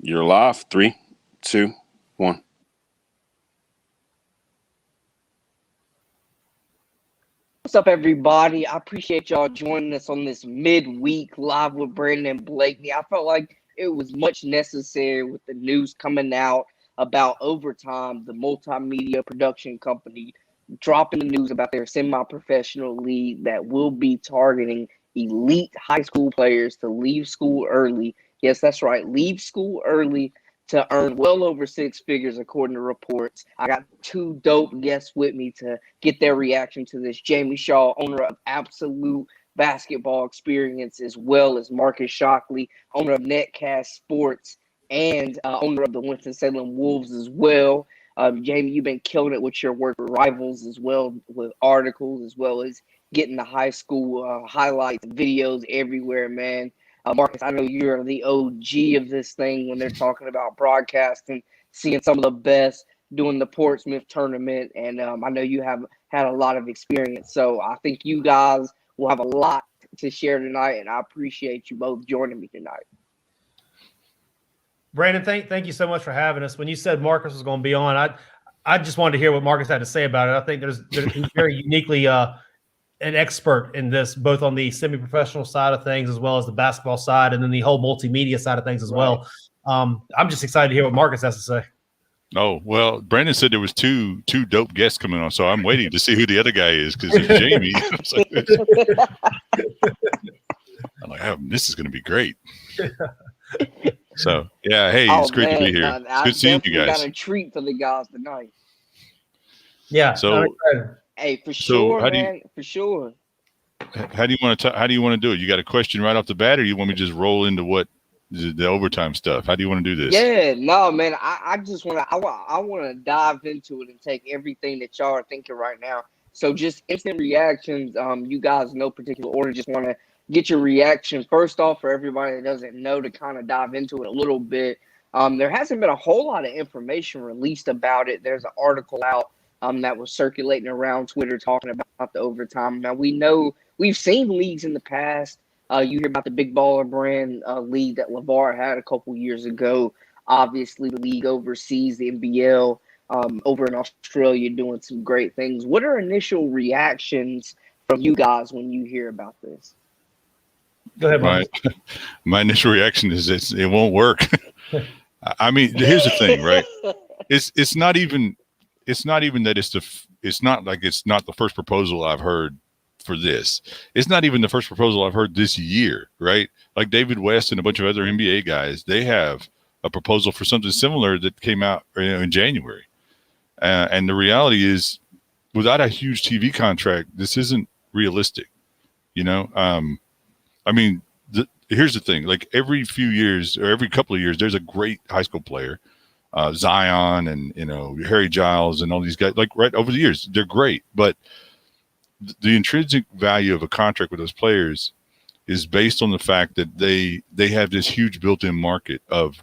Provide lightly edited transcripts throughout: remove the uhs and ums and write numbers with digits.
You're live. 3, 2, 1. What's up, everybody? I appreciate y'all joining us on this midweek live with Brandon and Blakney. I felt like it was much necessary with the news coming out about Overtime, the multimedia production company, dropping the news about their semi-professional league that will be targeting elite high school players to leave school early. Yes, that's right. Leave school early to earn well over 6 figures, according to reports. I got 2 dope guests with me to get their reaction to this. Jamie Shaw, owner of Absolute Basketball Experience, as well as Marcus Shockley, owner of Netcast Sports and owner of the Winston Salem Wolves as well. Jamie, you've been killing it with your work with Rivals as well, with articles, as well as getting the high school highlights, videos everywhere, man. Marcus, I know you're the OG of this thing when they're talking about broadcasting, seeing some of the best doing the Portsmouth tournament, and I know you have had a lot of experience. So I think you guys will have a lot to share tonight, and I appreciate you both joining me tonight. Brandon, thank you so much for having us. When you said Marcus was going to be on, I just wanted to hear what Marcus had to say about it. I think he's very uniquely an expert in this, both on the semi-professional side of things as well as the basketball side, and then the whole multimedia side of things as well. I'm just excited to hear what Marcus has to say. Oh, well, Brandon said there was two dope guests coming on, so I'm waiting to see who the other guy is, because it's Jamie. I'm like, oh, this is going to be great. So, yeah, hey, it's great to be here. It's good seeing you guys. Got a treat for the guys tonight. Yeah. So, hey, for sure, man. For sure. How do you want to do it? You got a question right off the bat, or you want me to just roll into what the overtime stuff? How do you want to do this? Yeah, no, man. I just want to. I want to dive into it and take everything that y'all are thinking right now. So just instant reactions. You guys, no particular order. Just want to get your reaction first off for everybody that doesn't know, to kind of dive into it a little bit. There hasn't been a whole lot of information released about it. There's an article out that was circulating around Twitter talking about the overtime. Now, we've seen leagues in the past. You hear about the Big Baller Brand league that LeVar had a couple years ago. Obviously, the league overseas, the NBL, over in Australia, doing some great things. What are initial reactions from you guys when you hear about this? Go ahead, Mike. My initial reaction is it won't work. I mean, here's the thing, right? It's not even that it's not like it's not the first proposal I've heard for this. It's not even the first proposal I've heard this year, right? Like David West and a bunch of other NBA guys, they have a proposal for something similar that came out in January. And the reality is, without a huge TV contract, this isn't realistic. I mean, here's the thing: like every few years or every couple of years, there's a great high school player, Zion and Harry Giles and all these guys. Like right over the years, they're great, but the intrinsic value of a contract with those players is based on the fact that they have this huge built-in market of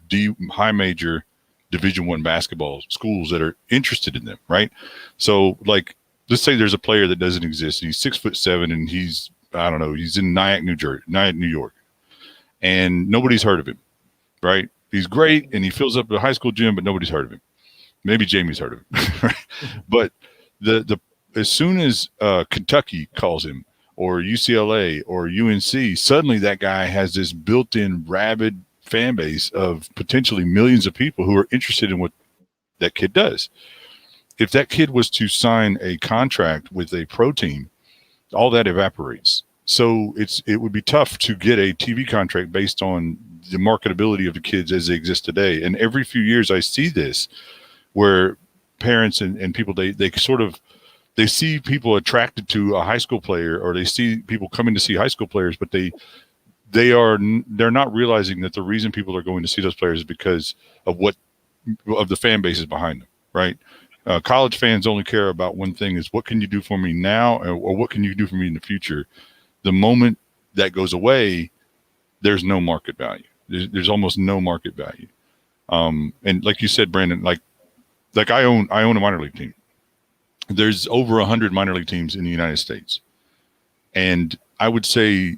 high major Division I basketball schools that are interested in them, right? So, like, let's say there's a player that doesn't exist. He's 6'7" and he's in Nyack, New York, and nobody's heard of him, right? He's great and he fills up the high school gym, but nobody's heard of him. Maybe Jamie's heard of him, but as soon as Kentucky calls him, or UCLA or UNC, suddenly that guy has this built-in rabid fan base of potentially millions of people who are interested in what that kid does. If that kid was to sign a contract with a pro team, all that evaporates. So it would be tough to get a TV contract based on the marketability of the kids as they exist today. And every few years I see this, where parents and people, they see people attracted to a high school player, or they see people coming to see high school players, but they're not realizing that the reason people are going to see those players is because of the fan bases behind them, right? College fans only care about one thing: is what can you do for me now, or what can you do for me in the future? The moment that goes away, there's no market value. There's almost no market value. And like you said, Brandon, like I own a minor league team. There's over 100 minor league teams in the United States. And I would say,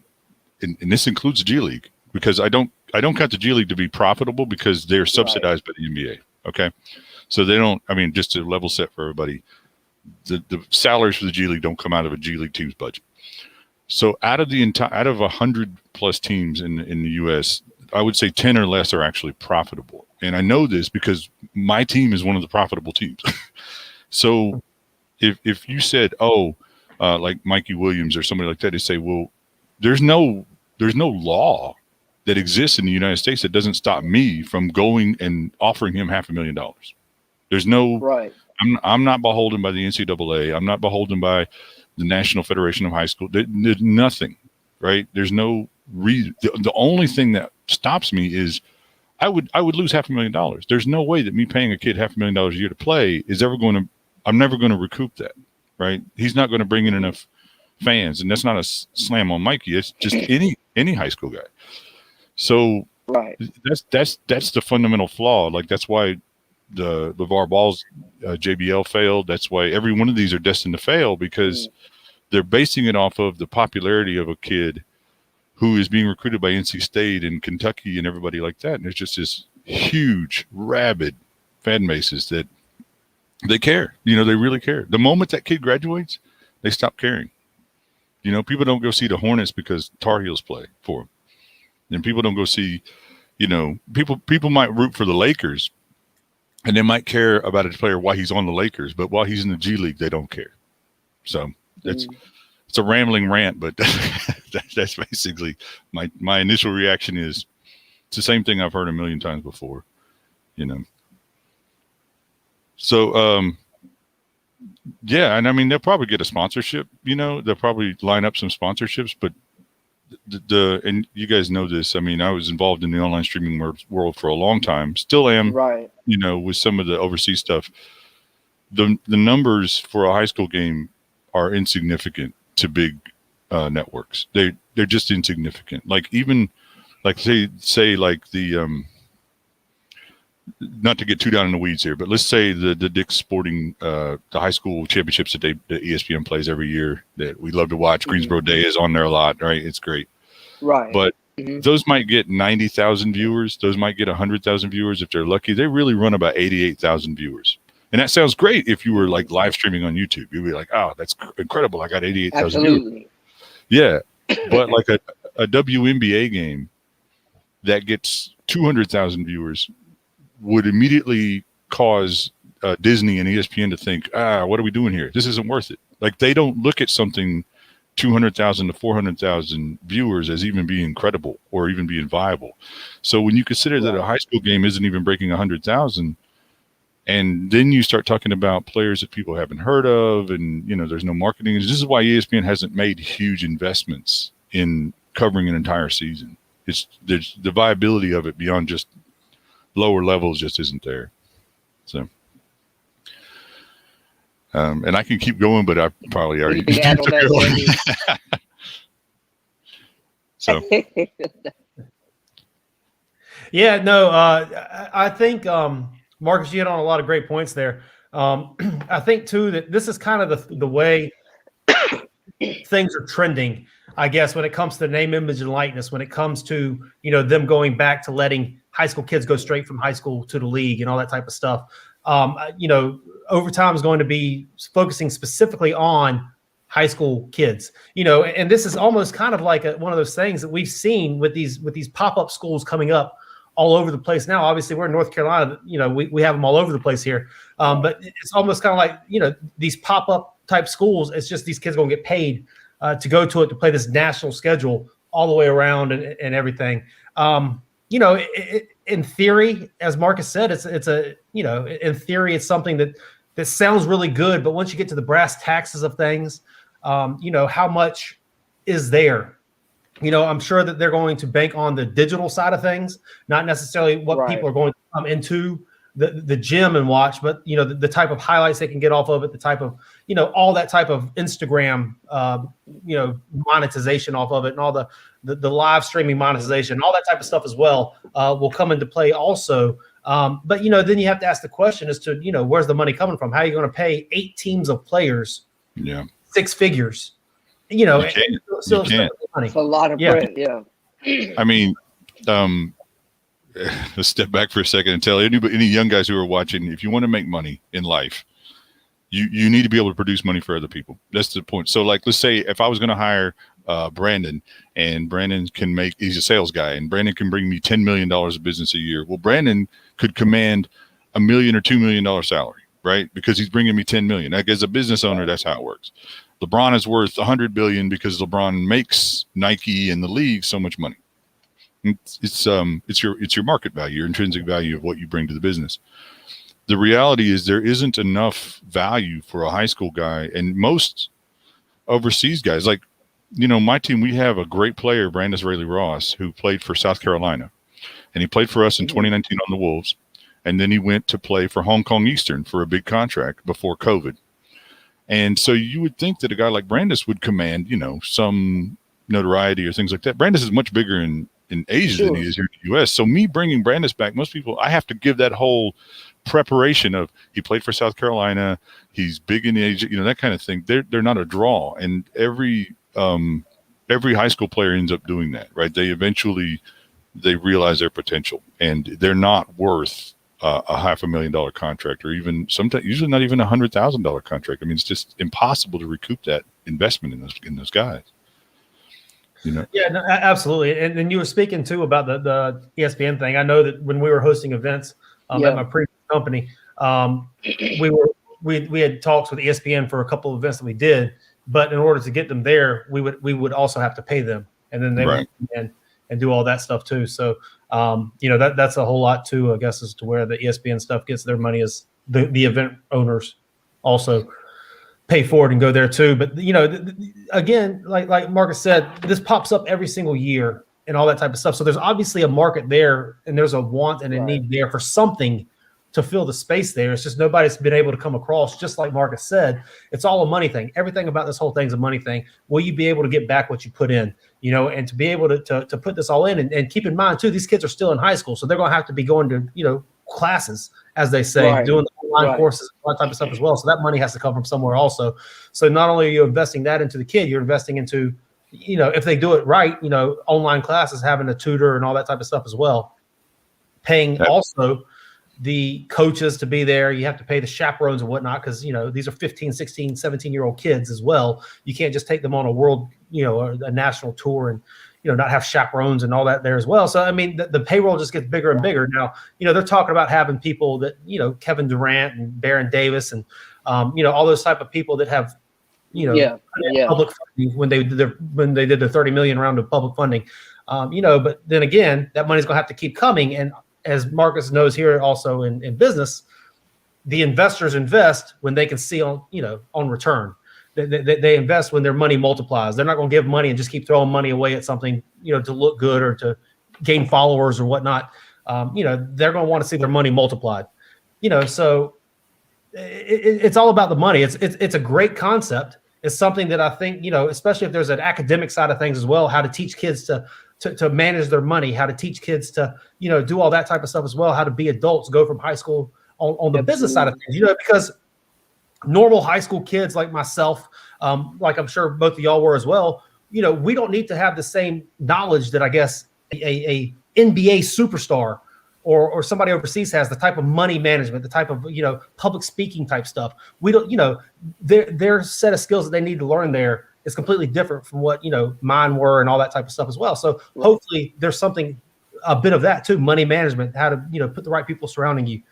and this includes G League, because I don't count the G League to be profitable because they're subsidized by the NBA. Okay, so they don't. I mean, just to level set for everybody, the salaries for the G League don't come out of a G League team's budget. So out of 100+ teams in the U.S., I would say 10 or less are actually profitable, and I know this because my team is one of the profitable teams. So if you said, like Mikey Williams or somebody like that, they say, well, there's no law that exists in the United States that doesn't stop me from going and offering him $500,000. There's no right. I'm not beholden by the NCAA. I'm not beholden by the National Federation of High School. There's nothing, right? There's no reason. The only thing that stops me is I would lose $500,000. There's no way that me paying a kid $500,000 a year to play is ever going to. I'm never going to recoup that, right? He's not going to bring in enough fans, and that's not a slam on Mikey. It's just any high school guy. So right. That's the fundamental flaw. Like that's why the LeVar Ball's JBL failed. That's why every one of these are destined to fail because they're basing it off of the popularity of a kid who is being recruited by NC State and Kentucky and everybody like that. And there's just this huge, rabid fan bases that they care. You know, they really care. The moment that kid graduates, they stop caring. You know, people don't go see the Hornets because Tar Heels play for them. And people don't go see, you know, people might root for the Lakers and they might care about a player while he's on the Lakers, but while he's in the G League, they don't care. So it's a rambling rant, but that's basically my initial reaction is it's the same thing I've heard a million times before, you know. So, yeah, and I mean, they'll probably get a sponsorship, you know, they'll probably line up some sponsorships, but and you guys know this. I mean, I was involved in the online streaming world for a long time, still am, right? You know, with some of the overseas stuff. The numbers for a high school game are insignificant to big networks. They're just insignificant. Like even like say like the not to get too down in the weeds here, but let's say the Dick's Sporting the high school championships that ESPN plays every year that we love to watch. Greensboro Day is on there a lot, right? It's great, right? But those might get 90,000 viewers. Those might get 100,000 viewers if they're lucky. They really run about 88,000 viewers, and that sounds great if you were like live streaming on YouTube. You'd be like, "Oh, that's incredible! I got 88,000 viewers." Yeah, but like a WNBA game that gets 200,000 viewers would immediately cause Disney and ESPN to think, what are we doing here? This isn't worth it. Like they don't look at something 200,000 to 400,000 viewers as even being credible or even being viable. So when you consider that a high school game isn't even breaking 100,000, and then you start talking about players that people haven't heard of, and you know there's no marketing. This is why ESPN hasn't made huge investments in covering an entire season. There's the viability of it beyond just lower levels just isn't there. So, and I can keep going, but I probably already. So, yeah, no, I think Marcus, you hit on a lot of great points there. I think too that this is kind of the way things are trending. I guess when it comes to name, image, and likeness, when it comes to, you know, them going back to letting high school kids go straight from high school to the league and all that type of stuff. You know, Overtime is going to be focusing specifically on high school kids, you know, and this is almost kind of like one of those things that we've seen with these pop-up schools coming up all over the place now. Obviously, we're in North Carolina, you know, we have them all over the place here. But it's almost kind of like, you know, these pop-up type schools, it's just these kids going to get paid to go to it, to play this national schedule all the way around and everything. You know, in theory, as Marcus said, it's a, you know, in theory, it's something that sounds really good. But once you get to the brass taxes of things, you know, how much is there? You know, I'm sure that they're going to bank on the digital side of things, not necessarily what people are going to come into the gym and watch, but, you know, the type of highlights they can get off of it, the type of, you know, all that type of Instagram, you know, monetization off of it, and all the live streaming monetization, all that type of stuff as well will come into play also. But, you know, then you have to ask the question as to, you know, where's the money coming from? How are you going to pay 8 teams of players 6 figures? You know, it's a lot of bread. Yeah. I mean, let's step back for a second and tell any young guys who are watching, if you want to make money in life, you need to be able to produce money for other people. That's the point. So like, let's say if I was going to hire Brandon, and Brandon he's a sales guy, and Brandon can bring me $10 million of business a year. Well, Brandon could command $1 million or $2 million salary, right? Because he's bringing me 10 million. Like, as a business owner, that's how it works. LeBron is worth 100 billion because LeBron makes Nike and the league so much money. It's your market value, your intrinsic value of what you bring to the business. The reality is there isn't enough value for a high school guy, and most overseas guys, like, my team, we have a great player, Brandis Rayleigh-Ross, who played for South Carolina, and he played for us in 2019 on the Wolves, and then he went to play for Hong Kong Eastern for a big contract before COVID. And so you would think that a guy like Brandis would command, some notoriety or things like that. Brandis is much bigger in Asia than he is here in the U.S. So me bringing Brandis back, most people, I have to give that whole preparation of, he played for South Carolina, he's big in Asia, that kind of thing. They're not a draw, and every high school player ends up doing that, right? They realize their potential, and they're not worth a $500,000 contract, or even sometimes, usually not even $100,000 contract. I mean, it's just impossible to recoup that investment in those guys. Yeah, no, absolutely. And you were speaking too about the ESPN thing. I know that when we were hosting events at my previous company, we had talks with ESPN for a couple of events that we did, but in order to get them there, we would also have to pay them, and then they would come in and do all that stuff too. So that's a whole lot too, I guess, as to where the ESPN stuff gets their money, is the event owners also pay for it and go there too. But again, like Marcus said, this pops up every single year and all that type of stuff. So there's obviously a market there, and there's a want and a need there for something to fill the space there. It's just nobody's been able to come across. Just like Marcus said, it's all a money thing. Everything about this whole thing's a money thing. Will you be able to get back what you put in? And to be able to put this all in, and keep in mind too, these kids are still in high school, so they're going to have to be going to classes, as they say, doing the online courses, all that type of stuff as well. So that money has to come from somewhere also. So not only are you investing that into the kid, you're investing into, if they do it right, online classes, having a tutor and all that type of stuff as well. Paying also the coaches to be there. You have to pay the chaperones and whatnot, because these are 15, 16, 17-year-old kids as well. You can't just take them on a world, a national tour and not have chaperones and all that there as well. So I mean, the payroll just gets bigger and bigger now. They're talking about having people that Kevin Durant and Baron Davis and all those type of people that have public funding when they did the 30 million round of public funding. But then again, that money's gonna have to keep coming. And as Marcus knows here also in business, the investors invest when they can see on return. They invest when their money multiplies. They're not going to give money and just keep throwing money away at something, to look good or to gain followers or whatnot. They're going to want to see their money multiplied. So it's all about the money. It's a great concept. It's something that I think, especially if there's an academic side of things as well, how to teach kids to manage their money, how to teach kids to, do all that type of stuff as well, how to be adults, go from high school on the business side of things, because normal high school kids like myself, like I'm sure both of y'all were as well, we don't need to have the same knowledge that I guess a NBA superstar or somebody overseas has, the type of money management, the type of, public speaking type stuff. We don't, their set of skills that they need to learn there is completely different from what, mine were and all that type of stuff as well. So hopefully there's a bit of that too, money management, how to, put the right people surrounding you,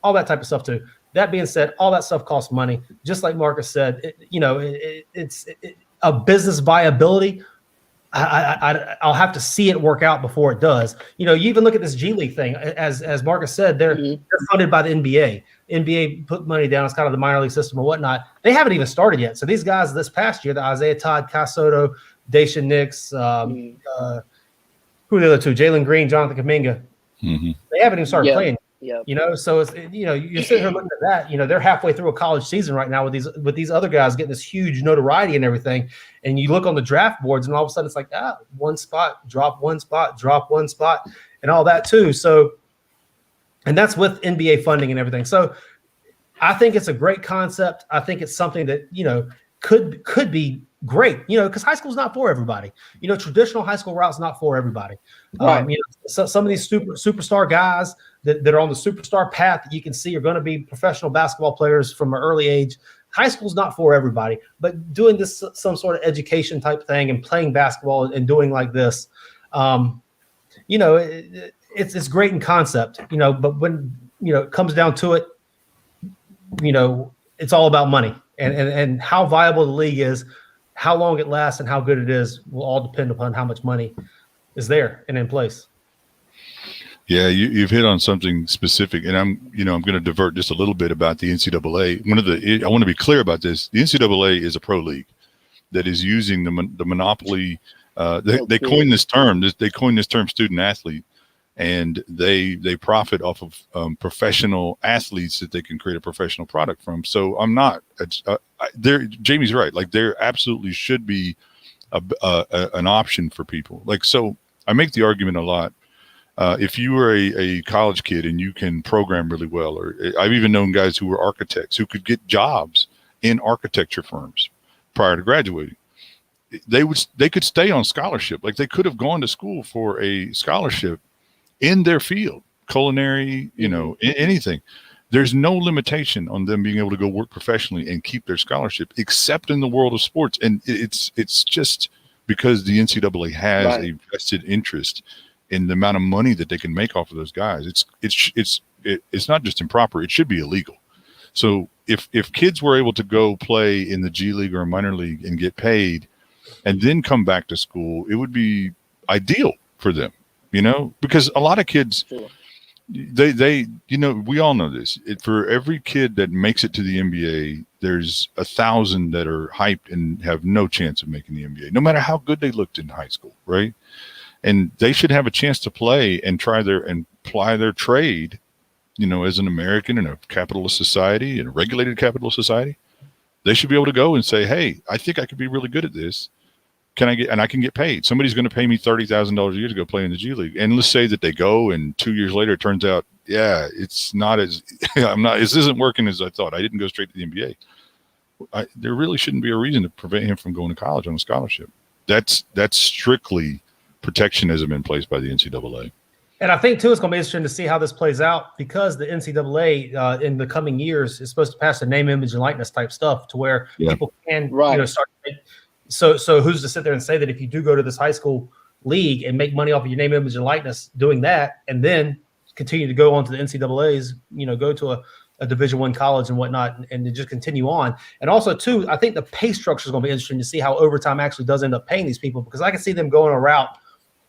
all that type of stuff too. That being said, all that stuff costs money. Just like Marcus said, it's a business viability. I'll have to see it work out before it does. You even look at this G League thing. As Marcus said, they're funded by the NBA. NBA put money down. It's kind of the minor league system or whatnot. They haven't even started yet. So these guys this past year, the Isaiah Todd, Kai Soto, Daisha Nix, who are the other two? Jalen Green, Jonathan Kuminga. They haven't even started playing. So it's you're sitting here looking at that. They're halfway through a college season right now with these other guys getting this huge notoriety and everything. And you look on the draft boards, and all of a sudden it's like, one spot, drop one spot, and all that too. So, and that's with NBA funding and everything. So, I think it's a great concept. I think it's something that could be great, because high school is not for everybody. Traditional high school route's not for everybody. Right. Some of these superstar guys that are on the superstar path that you can see are going to be professional basketball players from an early age. High school's not for everybody, but doing this some sort of education type thing and playing basketball and doing like this, it's great in concept, but when it comes down to it, it's all about money and how viable the league is, how long it lasts, and how good it is will all depend upon how much money is there and in place. Yeah, you've hit on something specific, and I'm going to divert just a little bit about the NCAA. I want to be clear about this. The NCAA is a pro league that is using the monopoly. They coined this term. They coined this term student athlete, and they profit off of professional athletes that they can create a professional product from. So I'm not. Jamie's right. Like there absolutely should be an option for people. Like so, I make the argument a lot. If you were a college kid and you can program really well, or I've even known guys who were architects who could get jobs in architecture firms prior to graduating. They could stay on scholarship. Like they could have gone to school for a scholarship in their field, culinary, anything. There's no limitation on them being able to go work professionally and keep their scholarship, except in the world of sports. And it's just because the NCAA has a vested interest in the amount of money that they can make off of those guys. It's not just improper. It should be illegal. So if kids were able to go play in the G League or a minor league and get paid and then come back to school, it would be ideal for them, because a lot of kids, they we all know this. For every kid that makes it to the NBA, there's 1,000 that are hyped and have no chance of making the NBA, no matter how good they looked in high school, right? And they should have a chance to play and ply their trade, as an American in a capitalist society, in a regulated capitalist society. They should be able to go and say, hey, I think I could be really good at this. I can get paid. Somebody's going to pay me $30,000 a year to go play in the G League. And let's say that they go and 2 years later, it turns out, it's not as, this isn't working as I thought. I didn't go straight to the NBA. There really shouldn't be a reason to prevent him from going to college on a scholarship. That's strictly protectionism in place by the NCAA. And I think, too, it's going to be interesting to see how this plays out because the NCAA in the coming years is supposed to pass the name, image, and likeness type stuff to where people can start to make. So who's to sit there and say that if you do go to this high school league and make money off of your name, image, and likeness doing that, and then continue to go on to the NCAAs, go to a Division I college and whatnot, and to just continue on. And also, too, I think the pay structure is going to be interesting to see how overtime actually does end up paying these people, because I can see them going a route,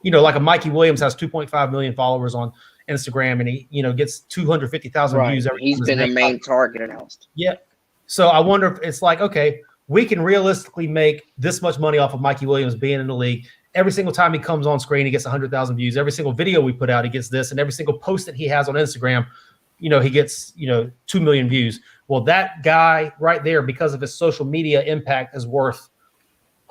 like a Mikey Williams has 2.5 million followers on Instagram, and he, gets 250,000 views every. He's been a main target announced. Yeah. So I wonder if it's like, okay, we can realistically make this much money off of Mikey Williams being in the league. Every single time he comes on screen, he gets 100,000 views. Every single video we put out, he gets this. And every single post that he has on Instagram, he gets, 2 million views. Well, that guy right there, because of his social media impact, is worth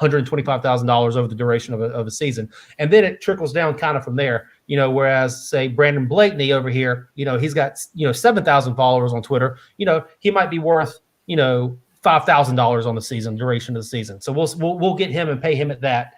$125,000 over the duration of a season. And then it trickles down kind of from there, whereas, say, Brandon Blakney over here, he's got, 7,000 followers on Twitter. He might be worth, $5,000 on the season, duration of the season. So we'll get him and pay him at that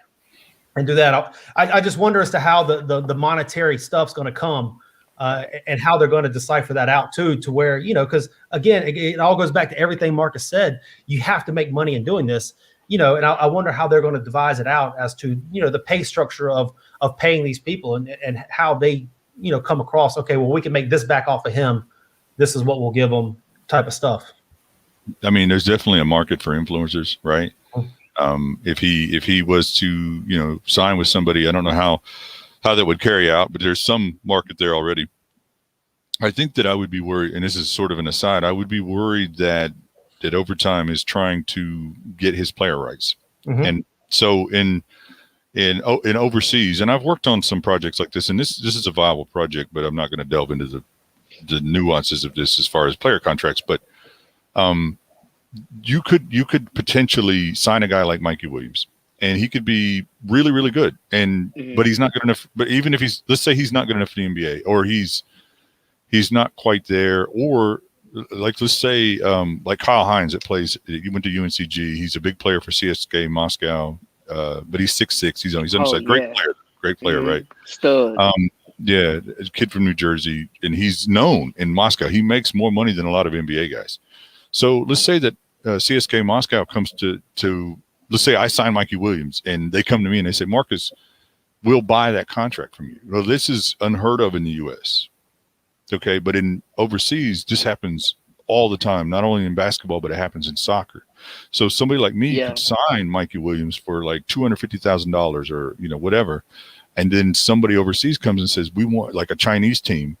and do that. I just wonder as to how the monetary stuff's going to come and how they're going to decipher that out too, to where, because again, it all goes back to everything Marcus said. You have to make money in doing this, and I wonder how they're going to devise it out as to, the pay structure of paying these people and how they, come across, okay, well, we can make this back off of him. This is what we'll give them type of stuff. I mean, there's definitely a market for influencers, right? If he was to, sign with somebody, I don't know how that would carry out, but there's some market there already. I think that I would be worried, and this is sort of an aside, I would be worried that Overtime is trying to get his player rights. Mm-hmm. And so in overseas, and I've worked on some projects like this, and this is a viable project, but I'm not going to delve into the nuances of this as far as player contracts, but you could potentially sign a guy like Mikey Williams, and he could be really, really good. But he's not good enough. But even if let's say he's not good enough for the NBA, or he's not quite there, or like let's say like Kyle Hines that plays. He went to UNCG. He's a big player for CSKA Moscow, but he's 6'6". He's undersized. Great player, right? Stud. Yeah, a kid from New Jersey, and he's known in Moscow. He makes more money than a lot of NBA guys. So let's say that CSKA Moscow comes to let's say I sign Mikey Williams, and they come to me and they say, Marcus, we'll buy that contract from you. Well, this is unheard of in the U.S. Okay, but in overseas, this happens all the time. Not only in basketball, but it happens in soccer. So somebody like me could sign Mikey Williams for like $250,000 or whatever. And then somebody overseas comes and says, we want, like a Chinese team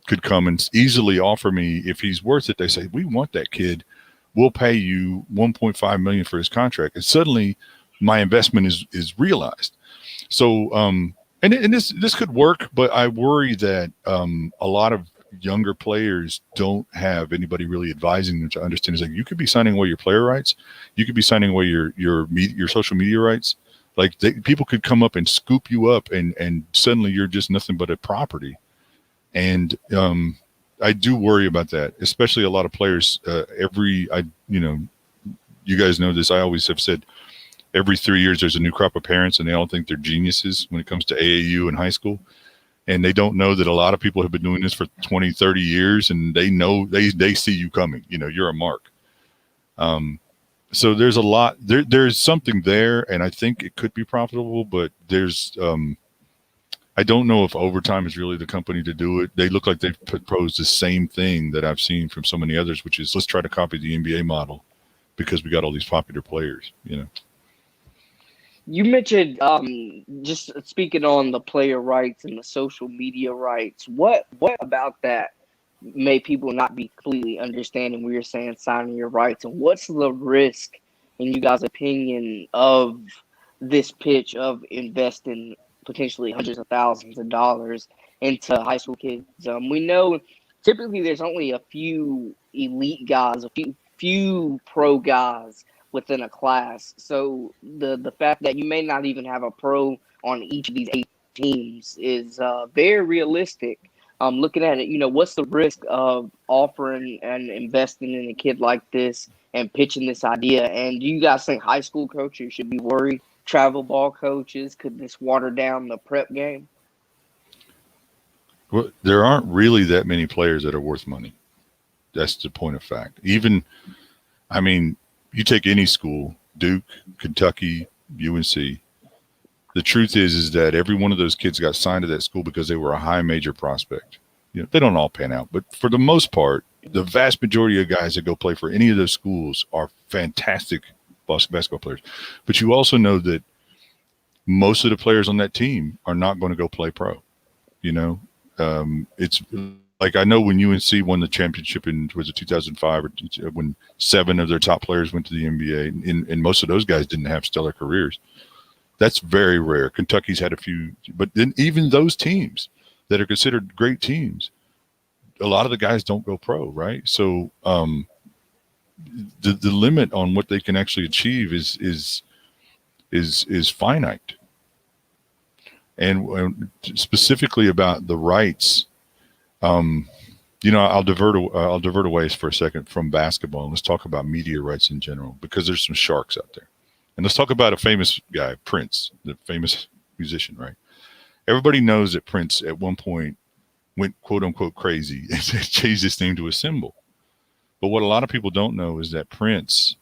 could come and easily offer me, if he's worth it, they say, we want that kid. We'll pay you $1.5 million for his contract. And suddenly my investment is realized. So, and this could work, but I worry that a lot of younger players don't have anybody really advising them to understand. It's like, you could be signing away your player rights. You could be signing away your social media rights. Like people could come up and scoop you up, and suddenly you're just nothing but a property. And I do worry about that, especially a lot of players. You guys know this. I always have said every 3 years there's a new crop of parents, and they all think they're geniuses when it comes to AAU and high school. And they don't know that a lot of people have been doing this for 20, 30 years, and they know they see you coming. You're a mark. So there's a lot there's something there, and I think it could be profitable, but there's I don't know if Overtime is really the company to do it. They look like they've proposed the same thing that I've seen from so many others, which is let's try to copy the NBA model because we got all these popular players. You mentioned just speaking on the player rights and the social media rights. What about that made people not be completely understanding what you're saying, signing your rights? And what's the risk, in you guys' opinion, of this pitch of investing potentially hundreds of thousands of dollars into high school kids? We know typically there's only a few elite guys, a few pro guys within a class. So the fact that you may not even have a pro on each of these 8 teams is very realistic. Looking at it, what's the risk of offering and investing in a kid like this and pitching this idea? And do you guys think high school coaches should be worried? Travel ball coaches, could this water down the prep game? Well, there aren't really that many players that are worth money. That's the point of fact. You take any school, Duke, Kentucky, UNC. The truth is that every one of those kids got signed to that school because they were a high major prospect. They don't all pan out, but for the most part, the vast majority of guys that go play for any of those schools are fantastic basketball players. But you also know that most of the players on that team are not going to go play pro. It's like, I know when UNC won the championship in, was it 2005, or when 7 of their top players went to the NBA, and most of those guys didn't have stellar careers. That's very rare. Kentucky's had a few, but then even those teams that are considered great teams, a lot of the guys don't go pro, right? So the limit on what they can actually achieve is finite. And specifically about the rights, I'll divert away for a second from basketball, and let's talk about media rights in general, because there's some sharks out there. And let's talk about a famous guy, Prince, the famous musician, right? Everybody knows that Prince at one point went quote unquote crazy and changed his name to a symbol. But what a lot of people don't know is that Prince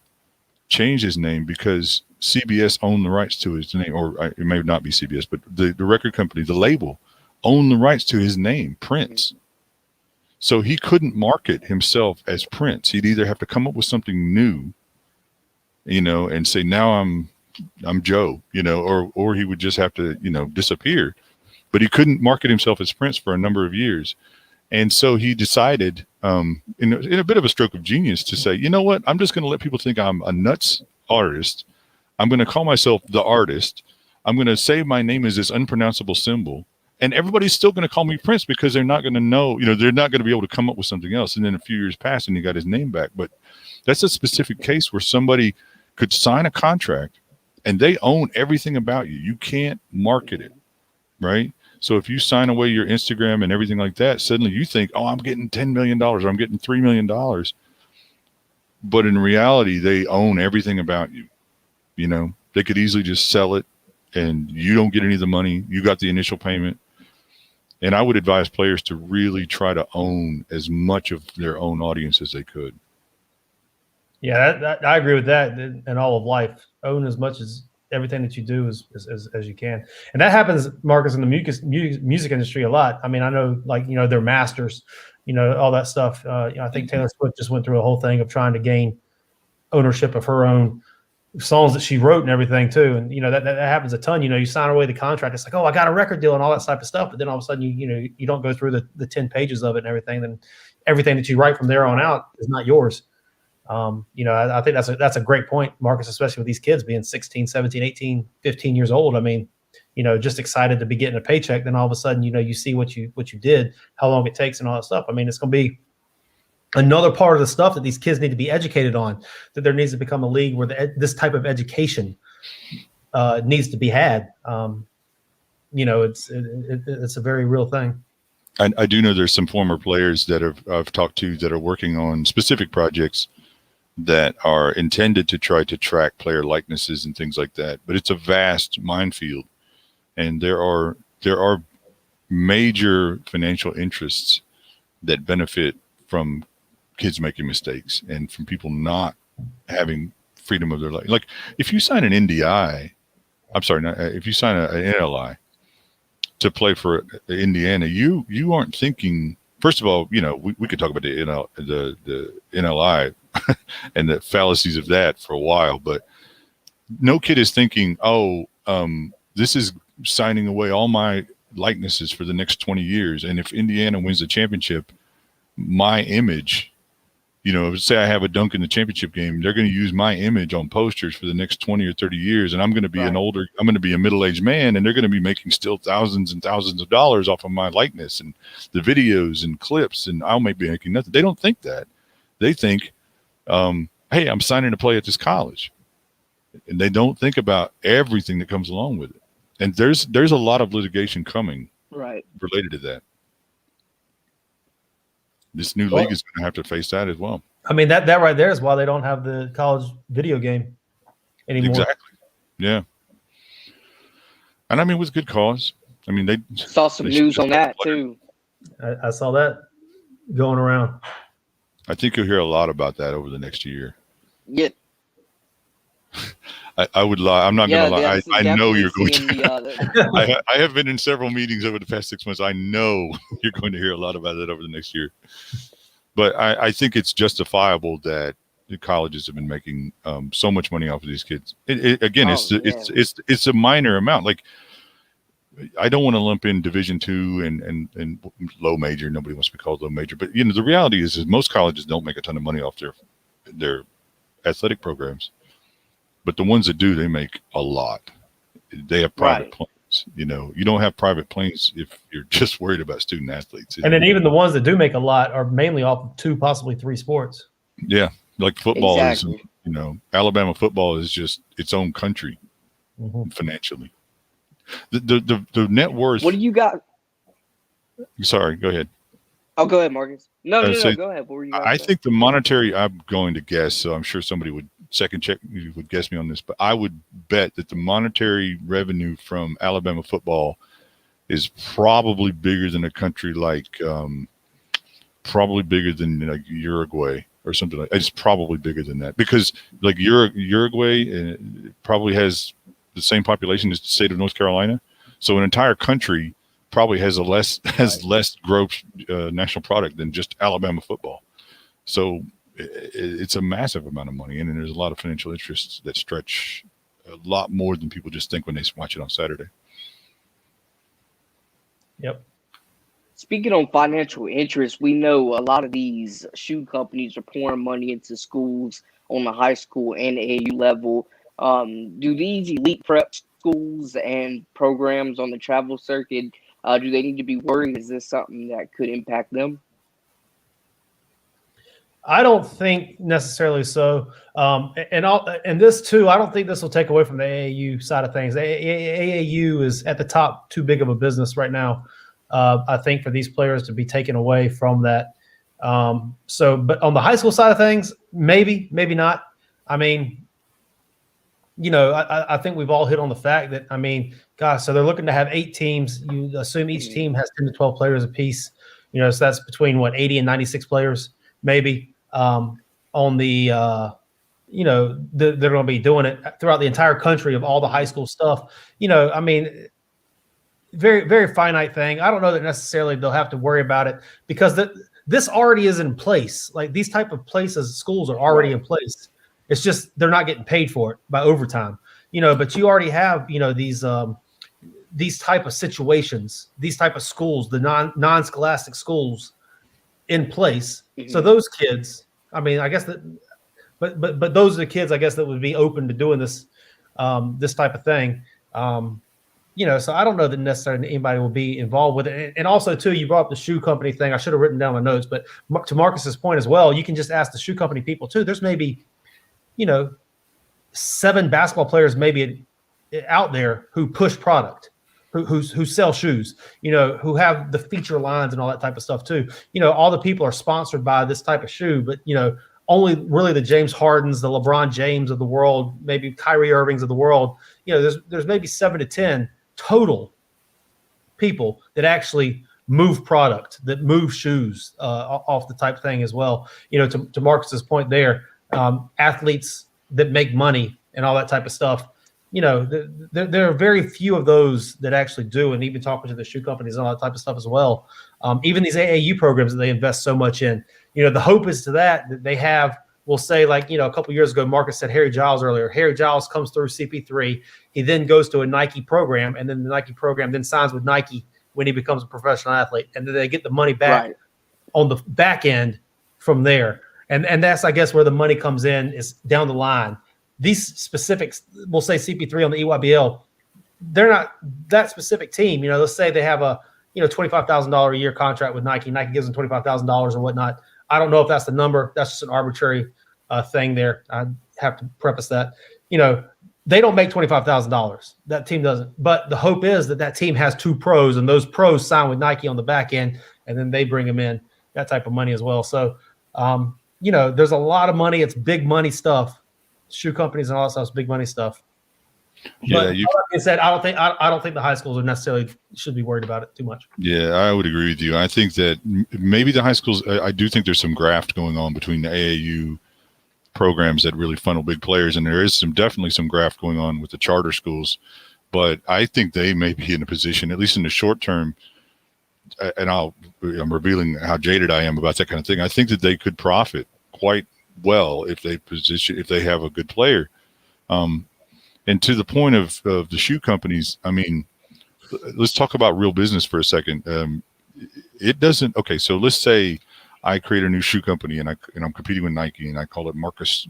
changed his name because CBS owned the rights to his name, or it may not be CBS, but the record company, the label, owned the rights to his name, Prince. So he couldn't market himself as Prince. He'd either have to come up with something new, and say, now I'm Joe, or he would just have to, disappear. But he couldn't market himself as Prince for a number of years. And so he decided, in a bit of a stroke of genius, to say, you know what, I'm just going to let people think I'm a nuts artist. I'm going to call myself the artist. I'm going to say my name is this unpronounceable symbol. And everybody's still going to call me Prince because they're not going to know, they're not going to be able to come up with something else. And then a few years passed and he got his name back. But that's a specific case where somebody could sign a contract and they own everything about you. You can't market it, right? So if you sign away your Instagram and everything like that, suddenly you think, oh, I'm getting $10 million or I'm getting $3 million. But in reality, they own everything about you. You know, they could easily just sell it and you don't get any of the money. You got the initial payment. And I would advise players to really try to own as much of their own audience as they could. Yeah, I agree with that in all of life. Own as much as everything that you do as you can. And that happens, Marcus, in the music industry a lot. I mean, I know, like, you know, they're masters, you know, all that stuff. You know, I think Taylor Swift just went through a whole thing of trying to gain ownership of her own songs that she wrote and everything too. And, you know, that happens a ton. You know, you sign away the contract. It's like, oh, I got a record deal and all that type of stuff. But then all of a sudden, you don't go through the 10 pages of it and everything. Then everything that you write from there on out is not yours. You know, I think that's a great point, Marcus, especially with these kids being 16, 17, 18, 15 years old. I mean, you know, just excited to be getting a paycheck. Then all of a sudden, you know, you see what you did, how long it takes and all that stuff. I mean, it's going to be another part of the stuff that these kids need to be educated on, that there needs to become a league where this type of education needs to be had. You know, it's a very real thing. I do know there's some former players that I've talked to that are working on specific projects that are intended to try to track player likenesses and things like that. But it's a vast minefield, and there are major financial interests that benefit from kids making mistakes and from people not having freedom of their life. Like if you sign an NDI, if you sign an NLI to play for Indiana, you aren't thinking. First of all, you know, we could talk about the NLI and the fallacies of that for a while, but no kid is thinking, this is signing away all my likenesses for the next 20 years. And if Indiana wins the championship, my image, you know, say I have a dunk in the championship game, they're going to use my image on posters for the next 20 or 30 years. And I'm going to be I'm going to be a middle-aged man, and they're going to be making still thousands and thousands of dollars off of my likeness and the videos and clips, and I'll be making nothing. They don't think that. They think, hey, I'm signing to play at this college. And they don't think about everything that comes along with it. And there's a lot of litigation coming related to that. This new league is going to have to face that as well. I mean, that right there is why they don't have the college video game anymore. Exactly. Yeah. And I mean, with good cause. I mean, they saw some news on that too. I saw that going around. I think you'll hear a lot about that over the next year. Yeah. I would lie. I'm not going to lie. I know you're going to. I have been in several meetings over the past 6 months. I know you're going to hear a lot about that over the next year. But I think it's justifiable that the colleges have been making so much money off of these kids. It's a minor amount. Like, I don't want to lump in Division II and low major. Nobody wants to be called low major. But, you know, the reality is most colleges don't make a ton of money off their athletic programs. But the ones that do, they make a lot. They have private planes. You know, you don't have private planes if you're just worried about student athletes. And then even the ones that do make a lot are mainly off of 2, possibly 3 sports. Yeah, like football is, you know, Alabama football is just its own country financially. The net worth. What do you got? Sorry, go ahead. Oh, go ahead, Marcus. No, go ahead. What were you? I think the monetary. I'm going to guess, so I'm sure somebody would second check. You would guess me on this, but I would bet that the monetary revenue from Alabama football is probably bigger than a country like, probably bigger than like Uruguay or something like. It's probably bigger than that because like Uruguay probably has the same population as the state of North Carolina, so an entire country probably has less gross national product than just Alabama football. So it's a massive amount of money, and there's a lot of financial interests that stretch a lot more than people just think when they watch it on Saturday. Yep. Speaking on financial interest, we know a lot of these shoe companies are pouring money into schools on the high school and AAU level. Do these elite prep schools and programs on the travel circuit, do they need to be worried? Is this something that could impact them? I don't think necessarily so. And this too, I don't think this will take away from the AAU side of things. AAU is at the top too big of a business right now. I think for these players to be taken away from that. But on the high school side of things, maybe not. I mean, I think we've all hit on the fact that, I mean, gosh, so they're looking to have 8 teams. You assume each team has 10 to 12 players apiece. So that's between 80 and 96 players, maybe. On the, they're going to be doing it throughout the entire country of all the high school stuff. I mean, very, very finite thing. I don't know that necessarily they'll have to worry about it because this already is in place. Like these type of places, schools are already in place. It's just they're not getting paid for it by overtime. But you already have these type of situations, these type of schools, the non-scholastic schools in place. Mm-hmm. So those kids, I mean, I guess that, but those are the kids, I guess, that would be open to doing this, this type of thing. So I don't know that necessarily anybody will be involved with it. And also, too, you brought up the shoe company thing. I should have written down my notes, but to Marcus's point as well, you can just ask the shoe company people too. There's maybe, 7 basketball players maybe out there who push product, who sell shoes, who have the feature lines and all that type of stuff too. All the people are sponsored by this type of shoe, but only really the James Hardens, the LeBron James of the world, maybe Kyrie Irvings of the world. There's maybe 7 to 10 total people that actually move product, that move shoes off the type thing as well. To Marcus's point there, athletes that make money and all that type of stuff. There are very few of those that actually do, and even talking to the shoe companies and all that type of stuff as well. Even these AAU programs that they invest so much in, the hope is to that they have, we'll say like, a couple of years ago, Marcus said Harry Giles earlier. Harry Giles comes through CP3. He then goes to a Nike program, and then the Nike program then signs with Nike when he becomes a professional athlete. And then they get the money back on the back end from there. And that's, I guess, where the money comes in is down the line. These specifics, we'll say CP3 on the EYBL, they're not that specific team. Let's say they have a, $25,000 a year contract with Nike. Nike gives them $25,000 or whatnot. I don't know if that's the number. That's just an arbitrary thing there. I have to preface that. They don't make $25,000. That team doesn't. But the hope is that team has 2 pros, and those pros sign with Nike on the back end, and then they bring them in, that type of money as well. So, there's a lot of money. It's big money stuff. Shoe companies and all that stuff is big money stuff. Yeah, but like I said, I don't think the high schools are necessarily should be worried about it too much. Yeah, I would agree with you. I think that maybe the high schools. I do think there's some graft going on between the AAU programs that really funnel big players, and there is definitely some graft going on with the charter schools. But I think they may be in a position, at least in the short term. And I'm revealing how jaded I am about that kind of thing. I think that they could profit quite well if they have a good player. And to the point of the shoe companies, I mean, let's talk about real business for a second. It doesn't. Okay, so let's say I create a new shoe company and I'm competing with Nike and I call it Marcus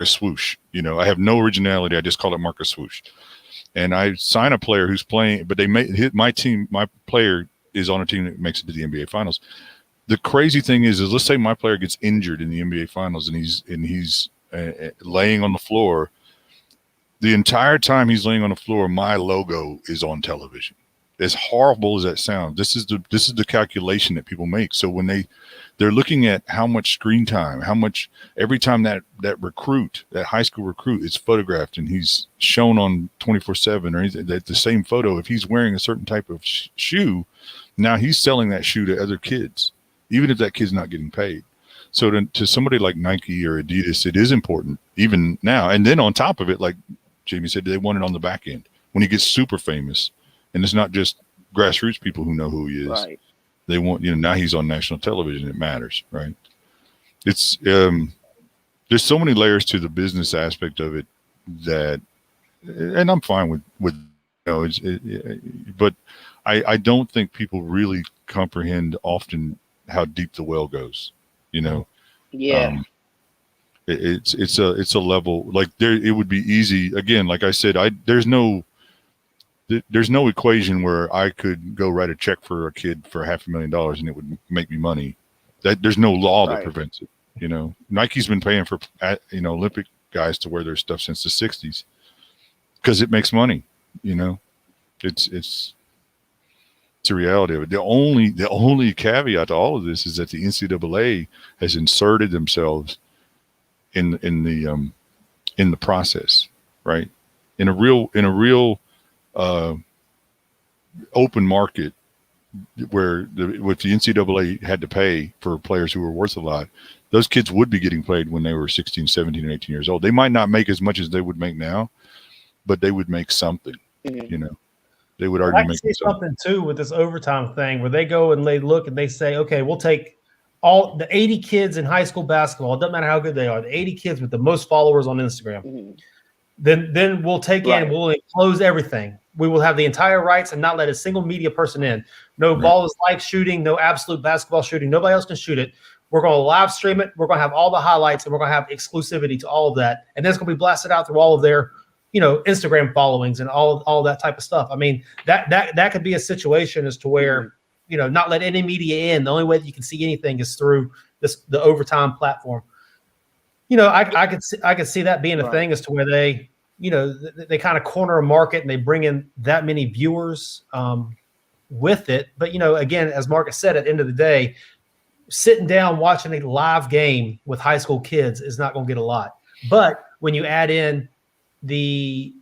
Swoosh. I have no originality. I just call it Marcus Swoosh. And I sign a player who's playing, but they hit my team. My player is on a team that makes it to the NBA Finals. The crazy thing is let's say my player gets injured in the NBA Finals and he's laying on the floor. The entire time he's laying on the floor, my logo is on television. As horrible as that sounds, this is the calculation that people make. So when they're looking at how much screen time, how much every time that recruit, that high school recruit is photographed and he's shown on 24/7 or anything, that the same photo, if he's wearing a certain type of shoe, now he's selling that shoe to other kids, even if that kid's not getting paid. So to somebody like Nike or Adidas, it is important even now. And then on top of it, like Jamie said, they want it on the back end when he gets super famous. And it's not just grassroots people who know who he is. Right. They want, now he's on national television. It matters, right? It's there's so many layers to the business aspect of it that, and I'm fine with but I don't think people really comprehend often how deep the well goes. Yeah. It's a level like there. It would be easy. Again, like I said, there's no equation where I could go write a check for a kid for $500,000 and it would make me money. There's no law that prevents it. You know, Nike's been paying for Olympic guys to wear their stuff since the '60s because it makes money. You know, it's a reality of it. The only caveat to all of this is that the NCAA has inserted themselves in the process, right? In a real open market where if the NCAA had to pay for players who were worth a lot, those kids would be getting paid when they were 16, 17, and 18 years old. They might not make as much as they would make now, but they would make something, you know. They would already make something too with this overtime thing where they go and they look and they say, okay, we'll take all the 80 kids in high school basketball. It doesn't matter how good they are. The 80 kids with the most followers on Instagram. Mm-hmm. Then we'll take in, we'll enclose everything. We will have the entire rights and not let a single media person in. No ball is live shooting, no absolute basketball shooting. Nobody else can shoot it. We're going to live stream it. We're going to have all the highlights and we're going to have exclusivity to all of that. And then it's going to be blasted out through all of their Instagram followings and all that type of stuff. I mean, that could be a situation as to where, not let any media in. The only way that you can see anything is through the overtime platform. I could see that being a thing as to where they kind of corner a market and they bring in that many viewers with it. But, again, as Marcus said, at the end of the day, sitting down watching a live game with high school kids is not going to get a lot. But when you add in the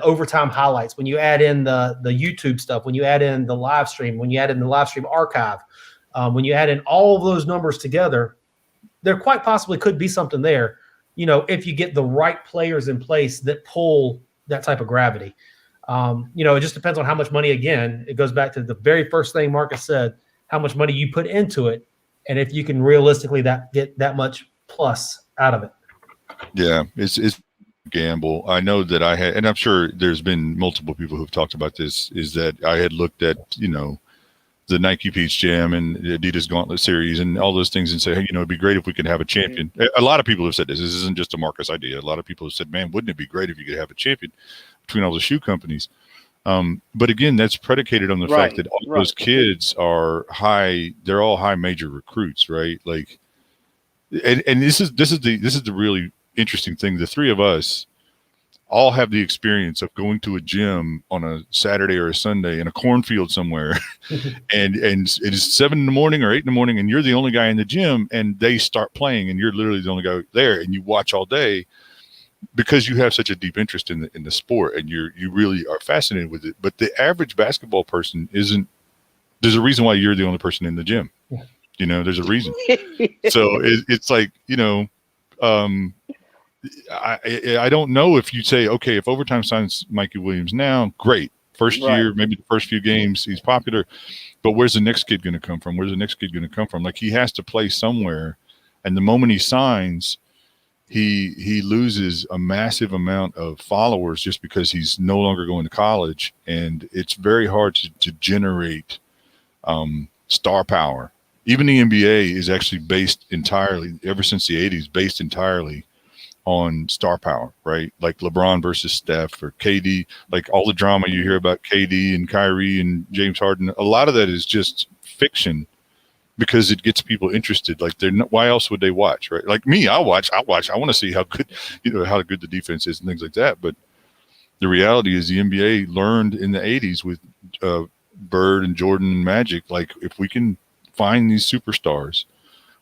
overtime highlights, when you add in the YouTube stuff, when you add in the live stream, when you add in the live stream archive, when you add in all of those numbers together, there quite possibly could be something there, if you get the right players in place that pull that type of gravity. It just depends on how much money. Again, it goes back to the very first thing Marcus said, how much money you put into it, and if you can realistically get that much plus out of it. Yeah, it's gamble. I know that I had, and I'm sure there's been multiple people who've talked about this, is that I had looked at, the Nike Peach Jam and the Adidas Gauntlet Series and all those things and say, hey, it'd be great if we could have a champion. A lot of people have said this. This isn't just a Marcus idea. A lot of people have said, man, wouldn't it be great if you could have a champion between all the shoe companies? But again, that's predicated on the fact that all those kids are high. They're all high major recruits, right? Like, and this is the really interesting thing. The three of us all have the experience of going to a gym on a Saturday or a Sunday in a cornfield somewhere, and it is 7 a.m. or 8 a.m, and you're the only guy in the gym, and they start playing, and you're literally the only guy there, and you watch all day because you have such a deep interest in the sport, and you really are fascinated with it. But the average basketball person isn't. There's a reason why you're the only person in the gym. There's a reason. So it's like I don't know if you say, okay, if overtime signs Mikey Williams now, great. First year, maybe the first few games, he's popular. But where's the next kid going to come from? Where's the next kid going to come from? Like, he has to play somewhere. And the moment he signs, he loses a massive amount of followers just because he's no longer going to college. And it's very hard to generate star power. Even the NBA is actually based entirely, ever since the 80s, based entirely on star power, right? Like LeBron versus Steph, or KD, like all the drama you hear about KD and Kyrie and James Harden, a lot of that is just fiction because it gets people interested. Like, why else would they watch, right? Like me, I'll watch. I want to see how good, how good the defense is and things like that. But the reality is the NBA learned in the 80s with Bird and Jordan and Magic, like, if we can find these superstars,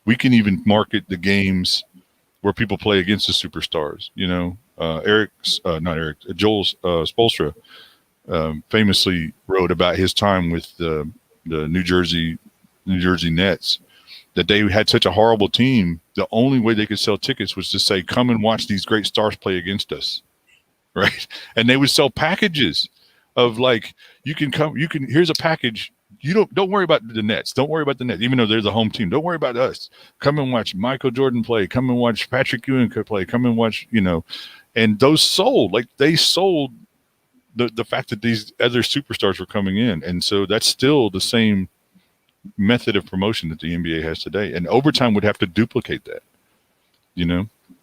we can even market the games where people play against the superstars. Joel Spoelstra famously wrote about his time with the New Jersey Nets, that they had such a horrible team. The only way they could sell tickets was to say, come and watch these great stars play against us. Right. And they would sell packages of, like, here's a package. You don't worry about the Nets. Don't worry about the Nets, even though they're the home team. Don't worry about us. Come and watch Michael Jordan play. Come and watch Patrick Ewing play. Come and watch, and those sold. Like, they sold the fact that these other superstars were coming in. And so that's still the same method of promotion that the NBA has today. And overtime would have to duplicate that,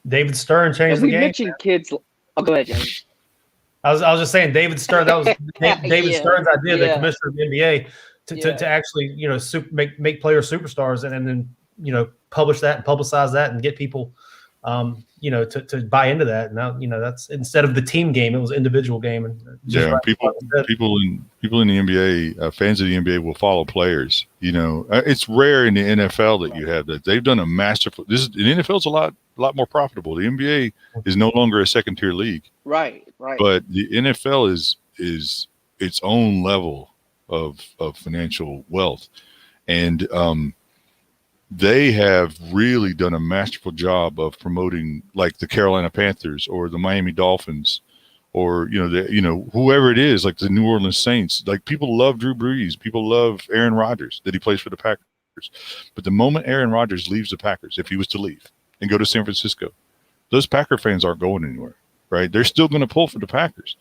David Stern changed the game. We mentioned kids. Oh, go ahead, James. I was just saying, David Stern, that was David Stern's idea, the commissioner of the NBA, to actually, make players superstars and then publish that and publicize that and get people, to buy into that. Now, that's instead of the team game, it was individual game. And people in the NBA, fans of the NBA will follow players. It's rare in the NFL that you have that. They've done a masterful. The NFL's a lot more profitable. The NBA is no longer a second tier league. Right. But the NFL is its own level of financial wealth, and they have really done a masterful job of promoting, like the Carolina Panthers or the Miami Dolphins, or whoever it is, like the New Orleans Saints. Like, people love Drew Brees, people love Aaron Rodgers, that he plays for the Packers. But the moment Aaron Rodgers leaves the Packers, if he was to leave and go to San Francisco, those Packer fans aren't going anywhere, right? They're still going to pull for the Packers.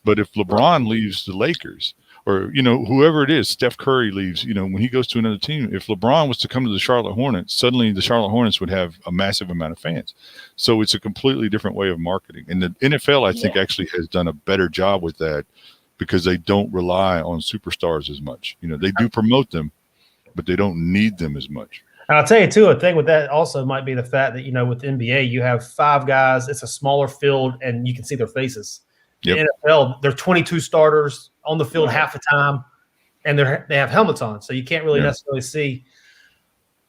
But if LeBron leaves the Lakers, or whoever it is, Steph Curry leaves, when he goes to another team, if LeBron was to come to the Charlotte Hornets, suddenly the Charlotte Hornets would have a massive amount of fans. So it's a completely different way of marketing. And the NFL, I think, actually has done a better job with that, because they don't rely on superstars as much. They do promote them, but they don't need them as much. And I'll tell you too, a thing with that also might be the fact that, with the NBA, you have 5 guys, it's a smaller field, and you can see their faces. Yep. The NFL, they're 22 starters on the field half the time, and they have helmets on, so you can't really necessarily see,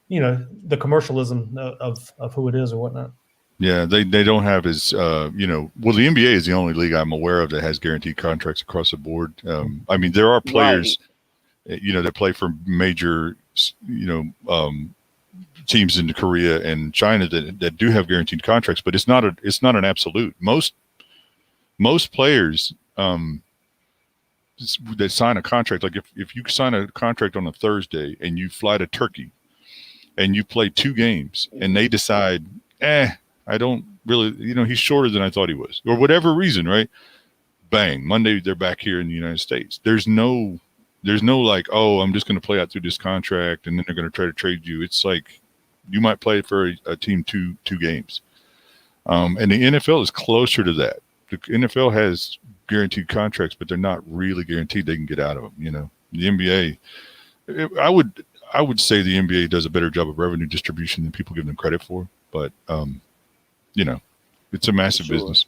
the commercialism of who it is or whatnot. Yeah, they don't have as well, the NBA is the only league I'm aware of that has guaranteed contracts across the board. I mean, there are players, that play for major, teams in Korea and China that do have guaranteed contracts, but it's not an absolute. Most players that sign a contract, like if you sign a contract on a Thursday and you fly to Turkey and you play 2 games and they decide, I don't really, he's shorter than I thought he was, or whatever reason, right? Bang, Monday they're back here in the United States. There's no like, oh, I'm just going to play out through this contract and then they're going to try to trade you. It's like you might play for a team two games. And the NFL is closer to that. The NFL has guaranteed contracts, but they're not really guaranteed they can get out of them. The NBA, I would say the NBA does a better job of revenue distribution than people give them credit for, but it's a massive business.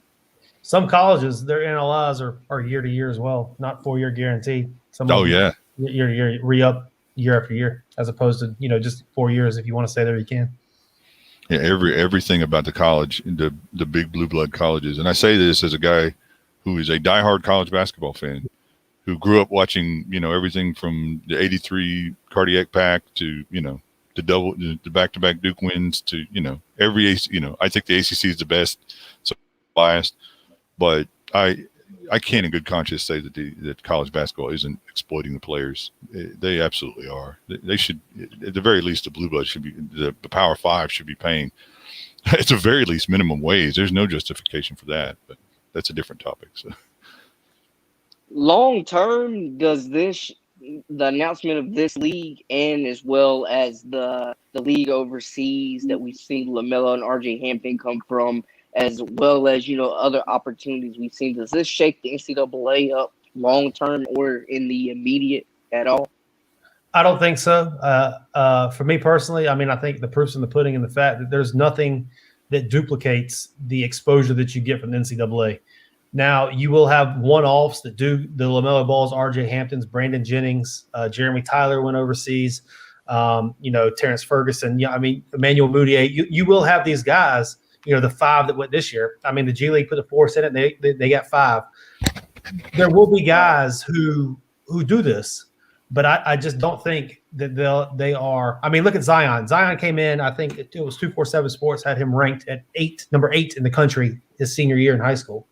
Some colleges, their NLIs are year to year as well, not 4-year guaranteed. Year to year, re-up year after year, as opposed to just 4 years. If you want to stay there, you can. Yeah, everything about the college, the big blue blood colleges, and I say this as a guy who is a diehard college basketball fan, who grew up watching everything from the '83 Cardiac Pack to the back-to-back Duke wins to every I think the ACC is the best, so biased, but I can't in good conscience say that college basketball isn't exploiting the players. They absolutely are. They should, at the very least, the blue blood should be, the Power 5 should be paying, at the very least, minimum wage. There's no justification for that, but that's a different topic. So, long term, does the announcement of this league, and as well as the league overseas that we've seen LaMelo and RJ Hampton come from, as well as, other opportunities we've seen, does this shake the NCAA up long term or in the immediate at all? I don't think so. For me personally, I think the proof's in the pudding, in the fact that there's nothing that duplicates the exposure that you get from the NCAA. Now, you will have one-offs that do the LaMelo Balls, RJ Hamptons, Brandon Jennings, Jeremy Tyler went overseas, Terrence Ferguson, Emmanuel Mudiay. You will have these guys, the 5 that went this year. The G League put the force in it. They got 5. There will be guys who do this, but I just don't think that they are. Look at Zion. Zion came in, I think it was 247 Sports had him ranked at number 8 in the country his senior year in high school.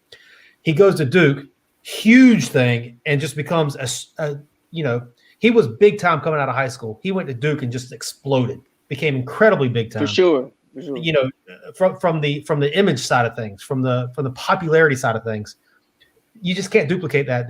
He goes to Duke, huge thing, and just becomes he was big time coming out of high school. He went to Duke and just exploded, became incredibly big time. For sure. From the image side of things, from the popularity side of things, you just can't duplicate that.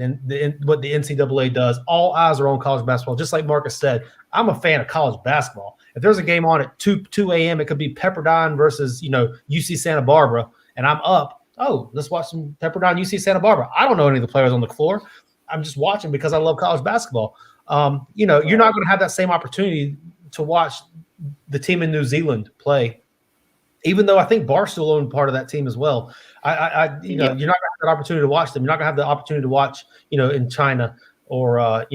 What the NCAA does, all eyes are on college basketball. Just like Marcus said, I'm a fan of college basketball. If there's a game on at 2 a.m., it could be Pepperdine versus UC Santa Barbara, and I'm up. Oh, let's watch some Pepperdine UC Santa Barbara. I don't know any of the players on the floor. I'm just watching because I love college basketball. You're not going to have that same opportunity to watch the team in New Zealand play. Even though I think Barstool owned part of that team as well, you're not going to have that opportunity to watch them. You're not going to have the opportunity to watch, in China or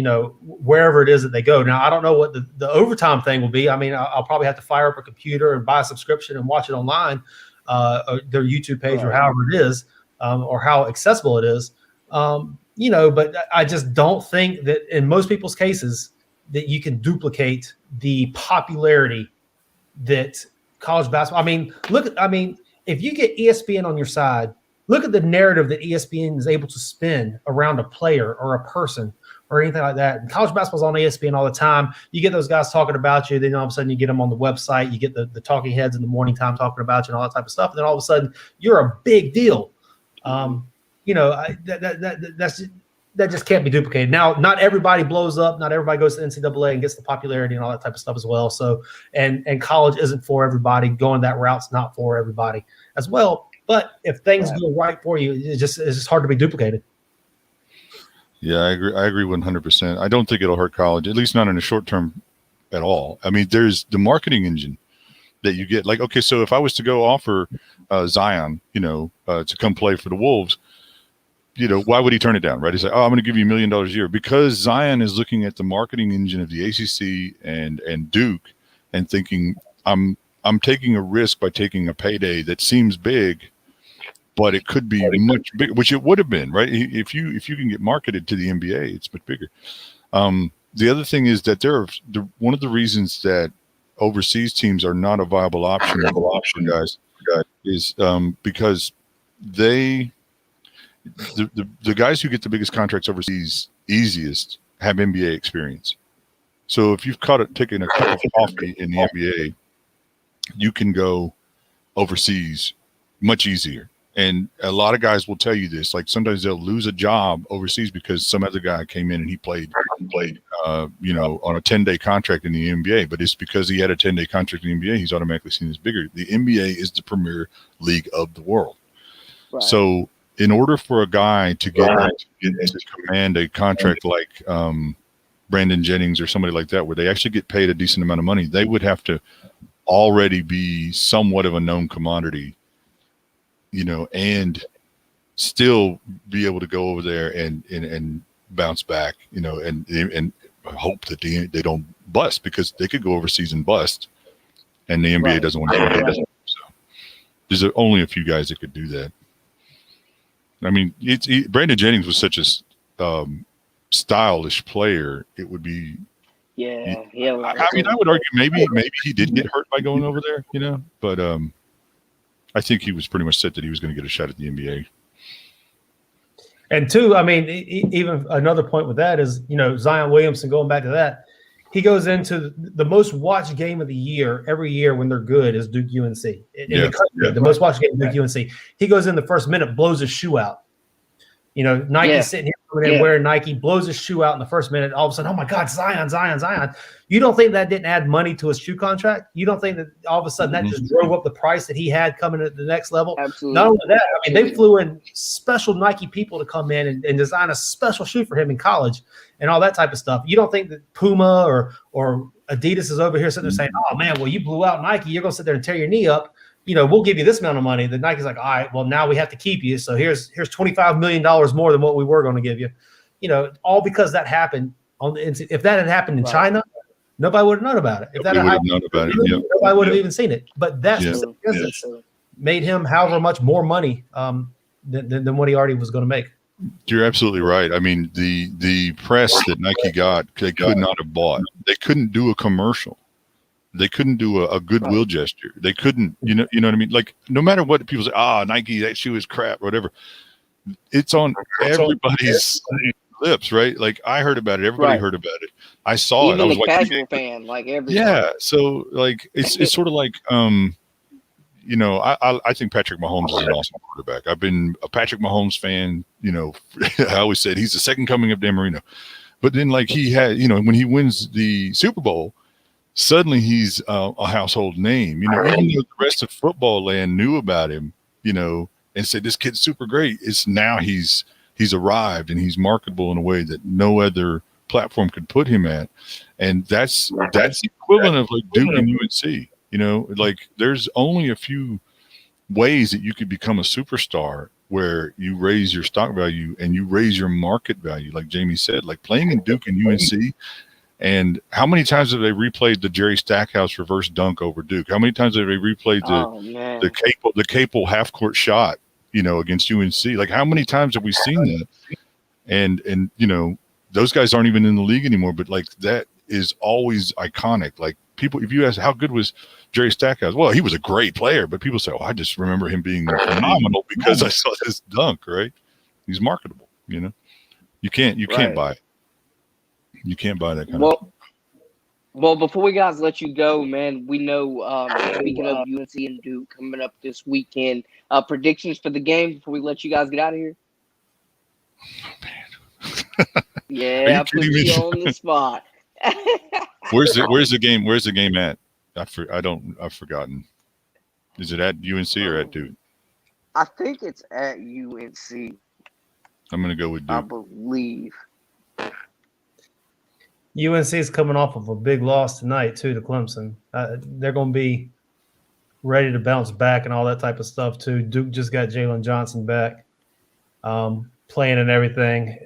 wherever it is that they go. Now I don't know what the overtime thing will be. I mean, I'll probably have to fire up a computer and buy a subscription and watch it online, or their YouTube page or however it is, or how accessible it is. But I just don't think that in most people's cases that you can duplicate the popularity that college basketball. If you get ESPN on your side, look at the narrative that ESPN is able to spin around a player or a person or anything like that. And college basketball's on ESPN all the time. You get those guys talking about you. Then all of a sudden you get them on the website. You get the talking heads in the morning time talking about you and all that type of stuff. And then all of a sudden you're a big deal. That just can't be duplicated. Now, not everybody blows up. Not everybody goes to NCAA and gets the popularity and all that type of stuff as well. So, and college isn't for everybody. Going that route's not for everybody as well. But if things go right for you, it's just hard to be duplicated. Yeah, I agree 100%. I don't think it'll hurt college, at least not in the short term at all. I mean, there's the marketing engine that you get. Like, okay, so if I was to go offer Zion, to come play for the Wolves, why would he turn it down, right? He's like, I'm going to give you $1 million a year, because Zion is looking at the marketing engine of the ACC and Duke and thinking, I'm taking a risk by taking a payday that seems big, but it could be much bigger, which it would have been, right? If you can get marketed to the NBA, it's much bigger. The other thing is that one of the reasons that overseas teams are not a viable option, guys, is because the guys who get the biggest contracts overseas easiest have NBA experience. So if you've taken a cup of coffee in the NBA, you can go overseas much easier. And a lot of guys will tell you this. Like, sometimes they'll lose a job overseas because some other guy came in and he played, on a 10-day contract in the NBA. But it's because he had a 10-day contract in the NBA, he's automatically seen as bigger. The NBA is the premier league of the world. Right. So in order for a guy to get to command a contract like Brandon Jennings or somebody like that, where they actually get paid a decent amount of money, they would have to already be somewhat of a known commodity, and still be able to go over there and bounce back, and hope that they don't bust, because they could go overseas and bust, and the NBA doesn't want to do that. So there's only a few guys that could do that. I mean, Brandon Jennings was such a stylish player. It would be. Yeah. I would argue maybe he did get hurt by going over there, but I think he was pretty much set that he was going to get a shot at the NBA. And two, even another point with that is, Zion Williamson, going back to that, he goes into the most watched game of the year every year when they're good is Duke UNC. The most watched game Duke UNC. He goes in the first minute, blows his shoe out. Nike's sitting here coming in wearing Nike, blows his shoe out in the first minute. All of a sudden, oh my God, Zion. You don't think that didn't add money to his shoe contract? You don't think that all of a sudden that just drove up the price that he had coming at the next level? Absolutely. Not only that, they flew in special Nike people to come in and design a special shoe for him in college and all that type of stuff. You don't think that Puma or Adidas is over here sitting there saying, oh man, well, you blew out Nike. You're going to sit there and tear your knee up. We'll give you this amount of money. The Nike's like, all right, well, now we have to keep you. So here's $25 million more than what we were going to give you. All because that happened. If that had happened in China, nobody would have known about it. If that had happened, nobody would have even seen it. But that's what made him however much more money than what he already was going to make. You're absolutely right. The press that Nike got, they could not have bought. They couldn't do a commercial. They couldn't do a goodwill gesture. They couldn't, you know what I mean? Like, no matter what people say, Nike, that shoe is crap, whatever. It's on everybody's lips, right? Like, I heard about it. Everybody heard about it. I saw it. I was like, casual fan, like everybody. Yeah. So like, it's sort of like, I think Patrick Mahomes is an awesome quarterback. I've been a Patrick Mahomes fan. I always said he's the second coming of Dan Marino. But then, like, he had, when he wins the Super Bowl, suddenly he's a household name, even though the rest of football land knew about him, and said, this kid's super great. It's now he's arrived and he's marketable in a way that no other platform could put him at, and that's the equivalent of like Duke and UNC. You know, like there's only a few ways that you could become a superstar where you raise your stock value and you raise your market value, like Jamie said, like playing in Duke and UNC. And how many times have they replayed the Jerry Stackhouse reverse dunk over Duke? How many times have they replayed the Capel half court shot, you know, against UNC? Like how many times have we seen that? And you know, those guys aren't even in the league anymore, but like that is always iconic. Like people, if you ask how good was Jerry Stackhouse, well, he was a great player, but people say, oh, I just remember him being phenomenal because I saw this dunk, right? He's marketable, you know. You can't buy it. You can't buy that kind of stuff. Well, before we guys let you go, man, we know speaking of UNC and Duke coming up this weekend, predictions for the game before we let you guys get out of here. Oh, man. Yeah, I put you on the spot. Where's the game? Where's the game at? I've forgotten. Is it at UNC or at Duke? I think it's at UNC. I'm gonna go with Duke. I believe. UNC is coming off of a big loss tonight too to Clemson. They're going to be ready to bounce back and all that type of stuff too. Duke just got Jalen Johnson back, playing and everything.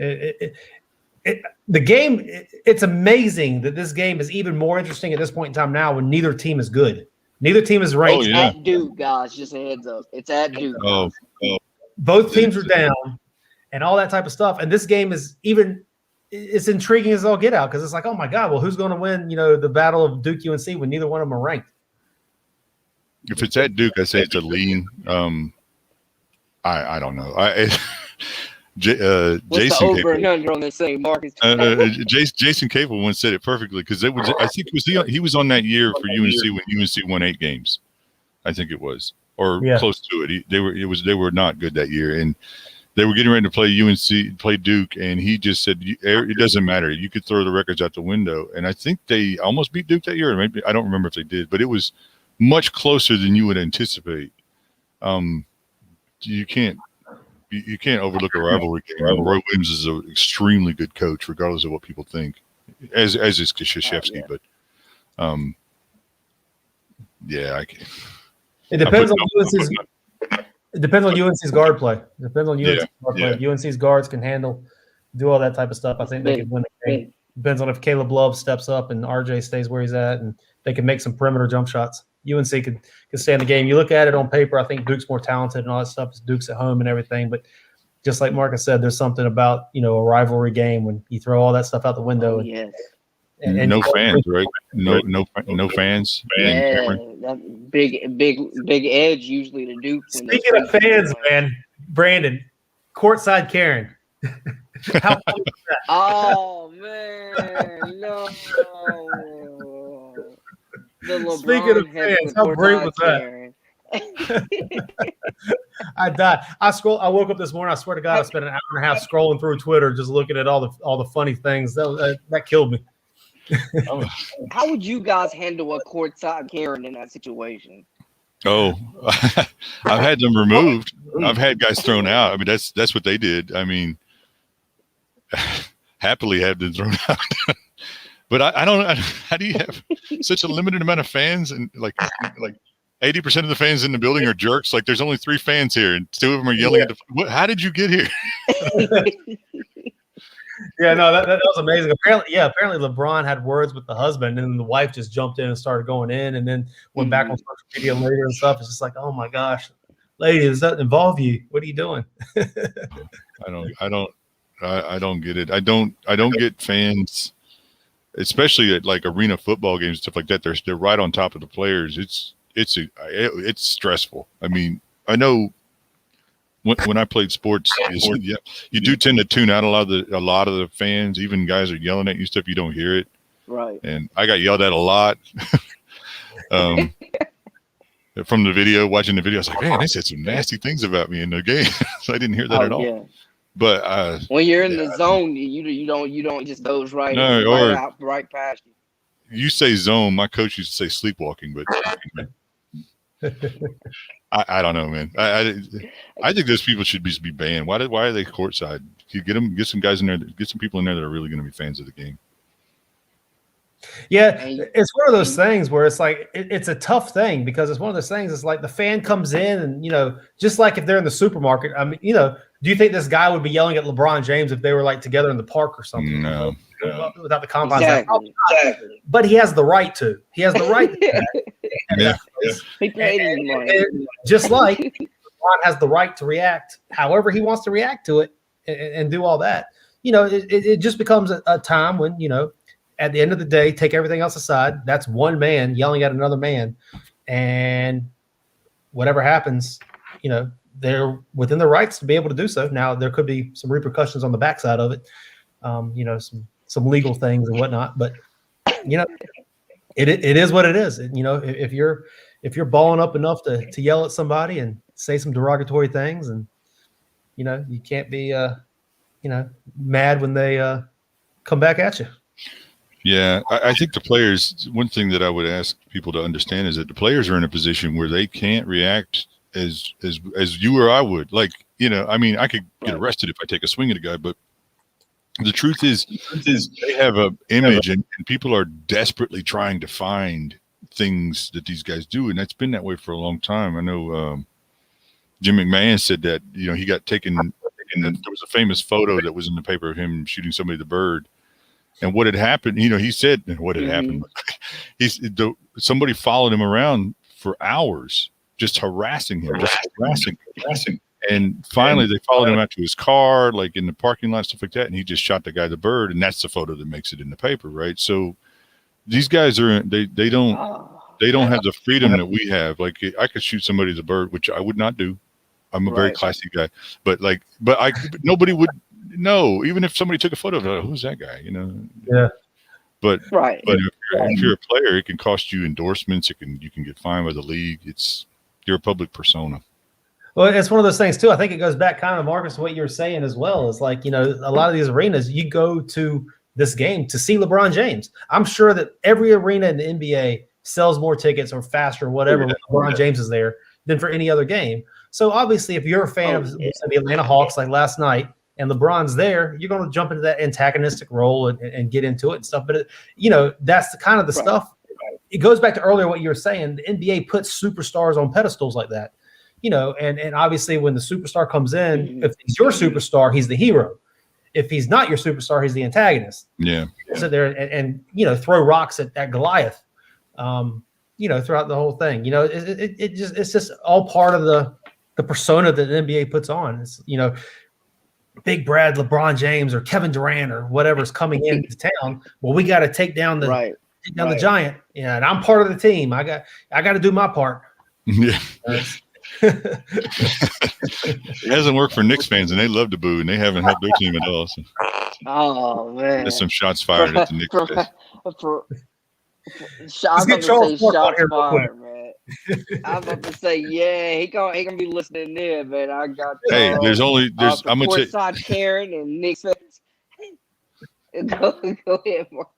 The game, it's amazing that this game is even more interesting at this point in time now when neither team is good. Neither team is ranked. It's at Duke, guys. Just a heads up. It's at Duke. Both teams are down and all that type of stuff. And this game is even – it's intriguing as all get out because it's like, oh, my God, well, who's going to win, you know, the battle of Duke UNC when neither one of them are ranked? If it's at Duke, I say it's a lean. I don't know. What's Jason the over and under on this thing, Marcus? Jason Capel once said it perfectly because it was. I think it was he was on that year for UNC when UNC won 8 games. I think it was close to it. They were not good that year, and they were getting ready to play Duke, and he just said it doesn't matter. You could throw the records out the window, and I think they almost beat Duke that year. Or maybe I don't remember if they did, but it was much closer than you would anticipate. You can't overlook a rivalry game. Roy Williams is an extremely good coach, regardless of what people think, as is Krzyzewski. But it depends on UNC's. It depends on UNC's guard play. It depends on UNC's guard play. If UNC's guards can do all that type of stuff, I think they can win the game. Depends on if Caleb Love steps up and RJ stays where he's at, and they can make some perimeter jump shots. UNC could stay in the game. You look at it on paper, I think Duke's more talented and all that stuff. Duke's at home and everything, but just like Marcus said, there's something about, you know, a rivalry game when you throw all that stuff out the window. And no fans, right? No fans. Yeah, that big edge usually to Duke. Speaking of fans, man, Brandon, courtside Karen. How fun was that? Oh man, no. Speaking of fans, how great was that? I died. I woke up this morning. I swear to God, I spent an hour and a half scrolling through Twitter, just looking at all the funny things. That killed me. How would you guys handle a courtside Karen in that situation? Oh, I've had them removed. I've had guys thrown out. I mean, that's what they did. I mean, happily have them thrown out. But I don't know. How do you have such a limited amount of fans and like 80% of the fans in the building are jerks? Like there's only 3 fans here and 2 of them are yelling at how did you get here? Yeah, no, that was amazing. Apparently LeBron had words with the husband, and then the wife just jumped in and started going in, and then went back on social media later and stuff. It's just like, oh my gosh, lady, does that involve you? What are you doing? I don't get it. I don't get fans, especially at like arena football games and stuff like that. They're right on top of the players. It's stressful. I mean, I know. When I played sports, you do tend to tune out a lot of the fans. Even guys are yelling at you stuff, you don't hear it. Right. And I got yelled at a lot. From the video, watching the video, I was like, man, they said some nasty things about me in the game. So I didn't hear that at all. Yeah. But when you're in the zone, you don't just doze right past you. You say zone. My coach used to say sleepwalking, but I don't know, man. I think those people should be banned. Why are they courtside? You get some guys in there, get some people in there that are really going to be fans of the game. Yeah, it's one of those things where it's like it's a tough thing because it's one of those things. It's like the fan comes in and just like if they're in the supermarket. I mean, do you think this guy would be yelling at LeBron James if they were like together in the park or something? No. Without the confines. Exactly. But he has the right to. He has the right to. Yeah. He paid his money. Just like LeBron has the right to react however he wants to react to it and do all that. It just becomes a time when at the end of the day, take everything else aside. That's one man yelling at another man, and whatever happens, they're within their rights to be able to do so. Now, there could be some repercussions on the backside of it, some legal things and whatnot. But it is what it is. If you're balling up enough to yell at somebody and say some derogatory things, and you can't be mad when they come back at you. Yeah, I think the players, one thing that I would ask people to understand is that the players are in a position where they can't react as you or I would. Like, I could get arrested if I take a swing at a guy, but the truth is they have an image and people are desperately trying to find things that these guys do. And that's been that way for a long time. I know Jim McMahon said that, he got taken and there was a famous photo that was in the paper of him shooting somebody the bird. And what had happened, he said what had happened. Somebody followed him around for hours, just harassing him, harassing. And finally, they followed him out to his car, like in the parking lot, stuff like that. And he just shot the guy the bird, and that's the photo that makes it in the paper, right? So these guys they don't have the freedom that we have. Like I could shoot somebody the bird, which I would not do. I'm a very classy guy, but nobody would. No, even if somebody took a photo of it, who's that guy? Yeah. But if you're a player, it can cost you endorsements. You can get fined by the league. You're a public persona. Well, it's one of those things too. I think it goes back kind of, Marcus, to what you were saying as well. It's like, a lot of these arenas, you go to this game to see LeBron James. I'm sure that every arena in the NBA sells more tickets or faster or whatever when LeBron James is there than for any other game. So obviously, if you're a fan of the Atlanta Hawks like last night, and LeBron's there, you're going to jump into that antagonistic role and get into it and stuff. But, that's the kind of the stuff. It goes back to earlier what you were saying. The NBA puts superstars on pedestals like that, and obviously when the superstar comes in, if he's your superstar, he's the hero. If he's not your superstar, he's the antagonist. Yeah. Sit there and throw rocks at Goliath, throughout the whole thing. It's just all part of the persona that the NBA puts on. It's, Big Brad, LeBron James, or Kevin Durant, or whatever's coming into town. Well, we got to take down the giant. Yeah, and I'm part of the team. I got to do my part. Yeah. It hasn't worked for Knicks fans, and they love to boo, and they haven't helped their team at all. So. Oh man! There's some shots fired at the Knicks. I'm about to say shots fired, man. I'm about to say, yeah, he gonna be listening there, man. I got I'm gonna say Karen and Nick fans. Go ahead, Mark.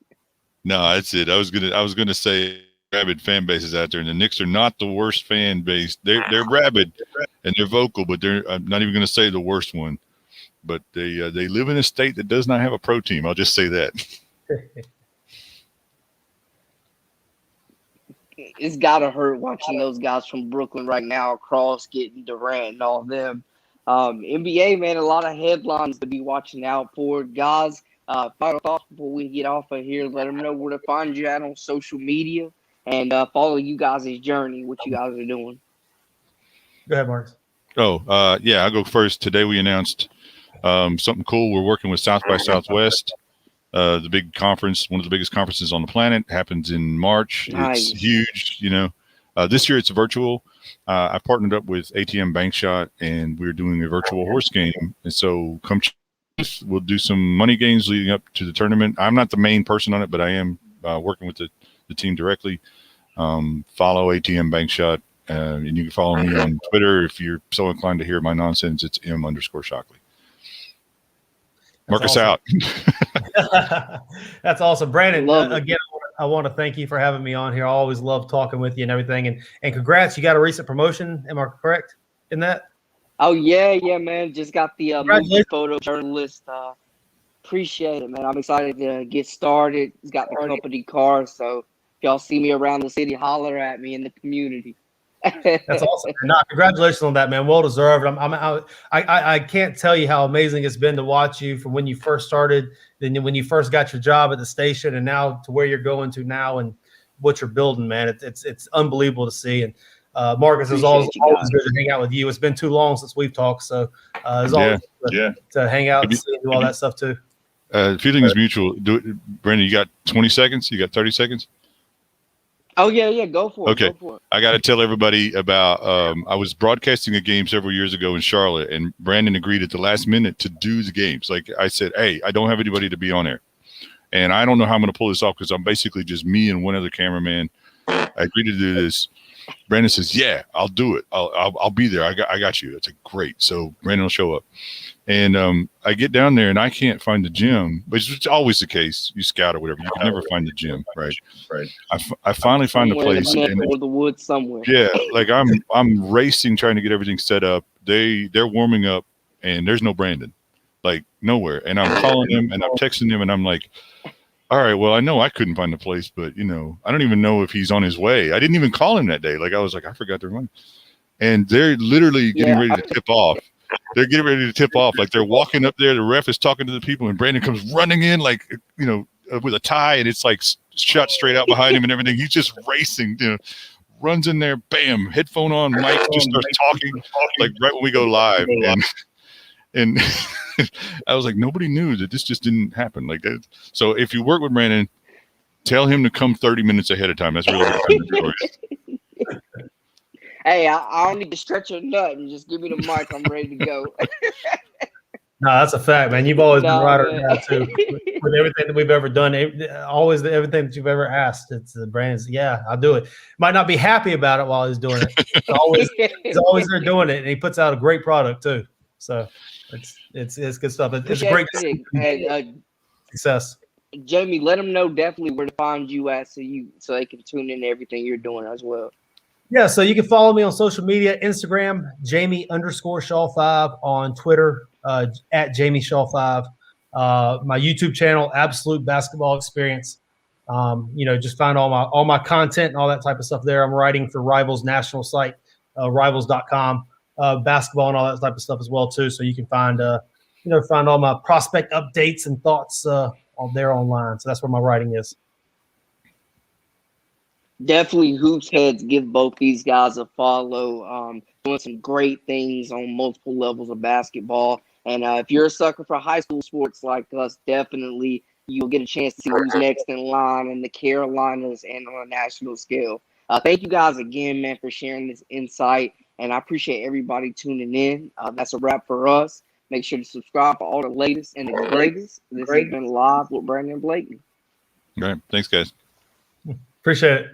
No, that's it. I was gonna say rabid fan bases out there, and the Knicks are not the worst fan base. They're rabid and they're vocal, but I'm not even gonna say the worst one. But they live in a state that does not have a pro team. I'll just say that. It's gotta hurt watching those guys from Brooklyn right now, Cross getting Durant and all of them. NBA, man, a lot of headlines to be watching out for. Guys, final thoughts before we get off of here. Let them know where to find you at on social media and follow you guys' journey, what you guys are doing. Go ahead, Marcus. I'll go first. Today we announced something cool. We're working with South by Southwest. The big conference, one of the biggest conferences on the planet, happens in March. Nice. It's huge, This year it's virtual. I partnered up with ATM Bank Shot, and we're doing a virtual horse game. And so come check us. We'll do some money games leading up to the tournament. I'm not the main person on it, but I am working with the team directly. Follow ATM Bank Shot, and you can follow me on Twitter if you're so inclined to hear my nonsense. It's M_Shockley. Marcus out. That's awesome. Brandon, again, I want to thank you for having me on here. I always love talking with you and everything. And congrats, you got a recent promotion. Am I correct in that? Oh yeah, man. Just got the movie Congratulations. photojournalist. Appreciate it, man. I'm excited to get started. He's got the company car, so if y'all see me around the city, holler at me in the community. That's awesome. No, congratulations on that, man. Well deserved. I can't tell you how amazing it's been to watch you from when you first started, then when you first got your job at the station, and now to where you're going to now and what you're building, man. It's unbelievable to see. And Marcus, it's always good to hang out with you. It's been too long since we've talked, so it's always good to hang out and see and do all that stuff too. Feeling is mutual. Brandon, you got 20 seconds? You got 30 seconds? Oh yeah, go for it. Okay, go for it. I got to tell everybody about. I was broadcasting a game several years ago in Charlotte, and Brandon agreed at the last minute to do the games. Like I said, hey, I don't have anybody to be on there, and I don't know how I'm going to pull this off because I'm basically just me and one other cameraman. I agreed to do this. Brandon says, "Yeah, I'll do it. I'll be there. I got you." That's great. So Brandon will show up, and I get down there and I can't find the gym, which is always the case. You scout or whatever, you can never find the gym, right? I finally find the place, in the woods somewhere. Yeah, like I'm racing trying to get everything set up. They're warming up, and there's no Brandon, like nowhere. And I'm calling him and I'm texting him, and I'm like, all right, well, I know I couldn't find the place, but I don't even know if he's on his way. I didn't even call him that day. Like I was like, I forgot to run. And they're literally getting ready to tip off. They're getting ready to tip off. Like they're walking up there. The ref is talking to the people, and Brandon comes running in, like with a tie, and it's like shot straight out behind him and everything. He's just racing. Runs in there, bam, headphone on, mic, just starts talking, like right when we go live. And I was like, nobody knew that this just didn't happen like that. So if you work with Brandon, tell him to come 30 minutes ahead of time. That's really what Hey, I don't need to stretch a nut and just give me the mic. I'm ready to go. No, that's a fact, man. You've always been right on that too. With everything that we've ever done, always everything that you've ever asked. It's the Brandon's. Yeah, I'll do it. Might not be happy about it while he's doing it. He's always there doing it, and he puts out a great product too. So it's good stuff. It's a great success. Jamie, let them know definitely where to find you at, so they can tune in to everything you're doing as well. Yeah, so you can follow me on social media, Instagram, Jamie_Shaw5, on Twitter, at Jamie Shaw5. My YouTube channel, Absolute Basketball Experience. Just find all my content and all that type of stuff there. I'm writing for Rivals national site, rivals.com, basketball and all that type of stuff as well too. So you can find find all my prospect updates and thoughts on there online. So that's where my writing is. Definitely Hoops Heads, give both these guys a follow. Doing some great things on multiple levels of basketball. And if you're a sucker for high school sports like us, definitely you'll get a chance to see who's next in line in the Carolinas and on a national scale. Thank you guys again, man, for sharing this insight. And I appreciate everybody tuning in. That's a wrap for us. Make sure to subscribe for all the latest and the greatest. This has been Live with Brandon and Blakney. All right. Thanks, guys. Appreciate it.